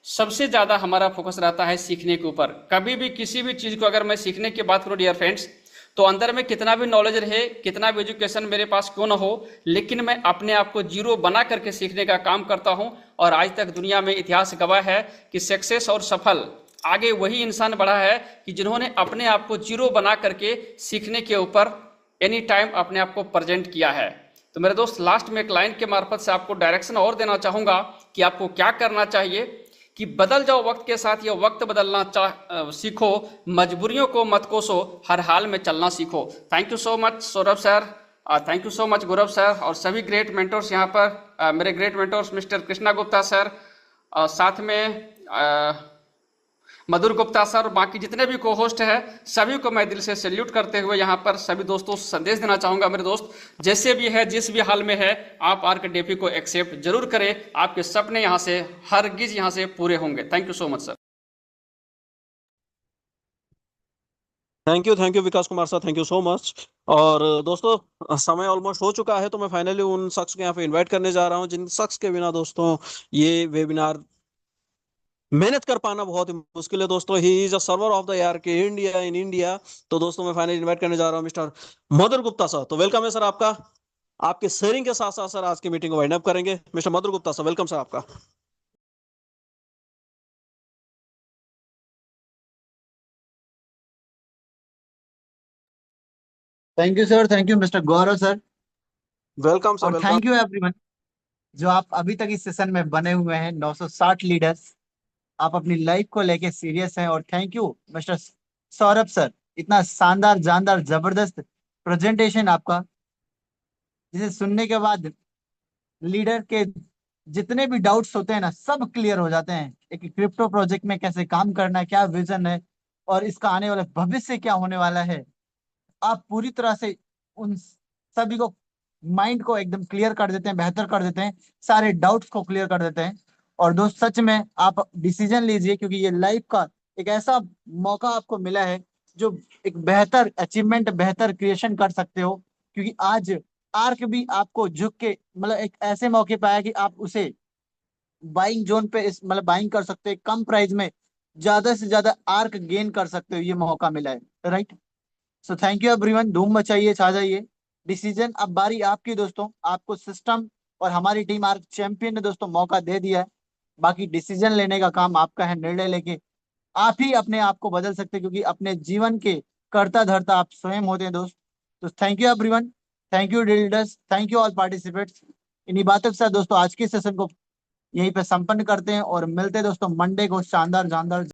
सबसे ज़्यादा हमारा फोकस रहता है सीखने के ऊपर। कभी भी किसी भी चीज़ को अगर मैं सीखने की बात करूँ डियर फ्रेंड्स, तो अंदर में कितना भी नॉलेज रहे, कितना भी एजुकेशन मेरे पास क्यों ना हो, लेकिन मैं अपने आप को जीरो बना करके सीखने का काम करता हूं। और आज तक दुनिया में इतिहास गवाह है कि सक्सेस और सफल आगे वही इंसान बढ़ा है कि जिन्होंने अपने आप को जीरो बना करके सीखने के ऊपर एनी टाइम अपने आप को प्रेजेंट किया है। तो मेरे दोस्त, लास्ट में एक लाइन के मार्फत से आपको डायरेक्शन और देना चाहूँगा कि आपको क्या करना चाहिए कि बदल जाओ वक्त के साथ, या वक्त बदलना सीखो, मजबूरियों को मत कोसो, हर हाल में चलना सीखो। Thank you so much Saurabh sir, thank you so much Gaurav sir और सभी ग्रेट मेंटर्स यहाँ पर, मेरे great mentors mister Krishna Gupta sir, साथ में मधुर गुप्ता सर, बाकी जितने भी को होस्ट है सभी को मैं दिल से सैल्यूट करते हुए यहाँ पर सभी दोस्तों को संदेश देना चाहूँगा। मेरे दोस्त, जैसे भी है, जिस भी हाल में है, आप आरकेडीएफई को एक्सेप्ट जरूर करें। आपके सपने यहाँ से हरगिज यहाँ से पूरे होंगे। Thank you so much sir. Thank you Vikas Kumar sir, thank you so much. और दोस्तों, समय ऑलमोस्ट हो चुका है, तो मैं फाइनली उन शख्स को यहाँ पे इनवाइट करने जा रहा हूँ जिन शख्स के बिना दोस्तों ये वेबिनार मेहनत कर पाना बहुत ही मुश्किल है। दोस्तों, he is a server of the year के इंडिया इन इंडिया। तो दोस्तों, मैं फाइनली इनवाइट करने जा रहा हूँ मिस्टर मधुर गुप्ता सर। तो वेलकम है सर आपका। आपके शेयरिंग के साथ साथ सर आज की मीटिंग को वाइंड अप करेंगे। मिस्टर मधुर गुप्ता सर, वेलकम सर आपका। Thank you sir, thank you mister Gaurav sir, welcome sir, और वेलकम। थैंक यू एवरीवन जो आप अभी तक इस सेशन में बने हुए हैं। 960 लीडर्स, आप अपनी लाइफ को लेके सीरियस हैं। और thank you mister Saurabh sir, इतना शानदार जानदार जबरदस्त प्रेजेंटेशन आपका, जिसे सुनने के बाद लीडर के जितने भी डाउट्स होते हैं ना, सब क्लियर हो जाते हैं। एक क्रिप्टो प्रोजेक्ट में कैसे काम करना है, क्या विजन है और इसका आने वाला भविष्य क्या होने वाला है, आप पूरी तरह से उन सभी को, माइंड को एकदम क्लियर कर देते हैं, बेहतर कर देते हैं, सारे डाउट्स को क्लियर कर देते हैं। और दोस्त, सच में आप डिसीजन लीजिए, क्योंकि ये लाइफ का एक ऐसा मौका आपको मिला है जो एक बेहतर अचीवमेंट, बेहतर क्रिएशन कर सकते हो। क्योंकि आज आर्क भी आपको झुक के, मतलब एक ऐसे मौके पे आया कि आप उसे बाइंग जोन पे, इस मतलब बाइंग कर सकते हैं, कम प्राइस में ज्यादा से ज्यादा आर्क गेन कर सकते हो, ये मौका मिला है, right. So thank you everyone, धूम मचाइए, छा जाइए। डिसीजन अब बारी आपकी दोस्तों, आपको सिस्टम और हमारी टीम आर्क चैंपियन ने दोस्तों मौका दे दिया है। बाकी डिसीजन लेने का काम आपका है, निर्णय लेके आप ही अपने आप को बदल सकते हैं, क्योंकि अपने जीवन के कर्ता धर्ता आप स्वयं होते हैं दोस्त। तो thank you everyone, thank you leaders, thank you all participates. इन्हीं बातों के साथ दोस्तों आज के सेशन को यहीं पे संपन्न करते हैं और मिलते हैं दोस्तों मंडे को शानदार जानदार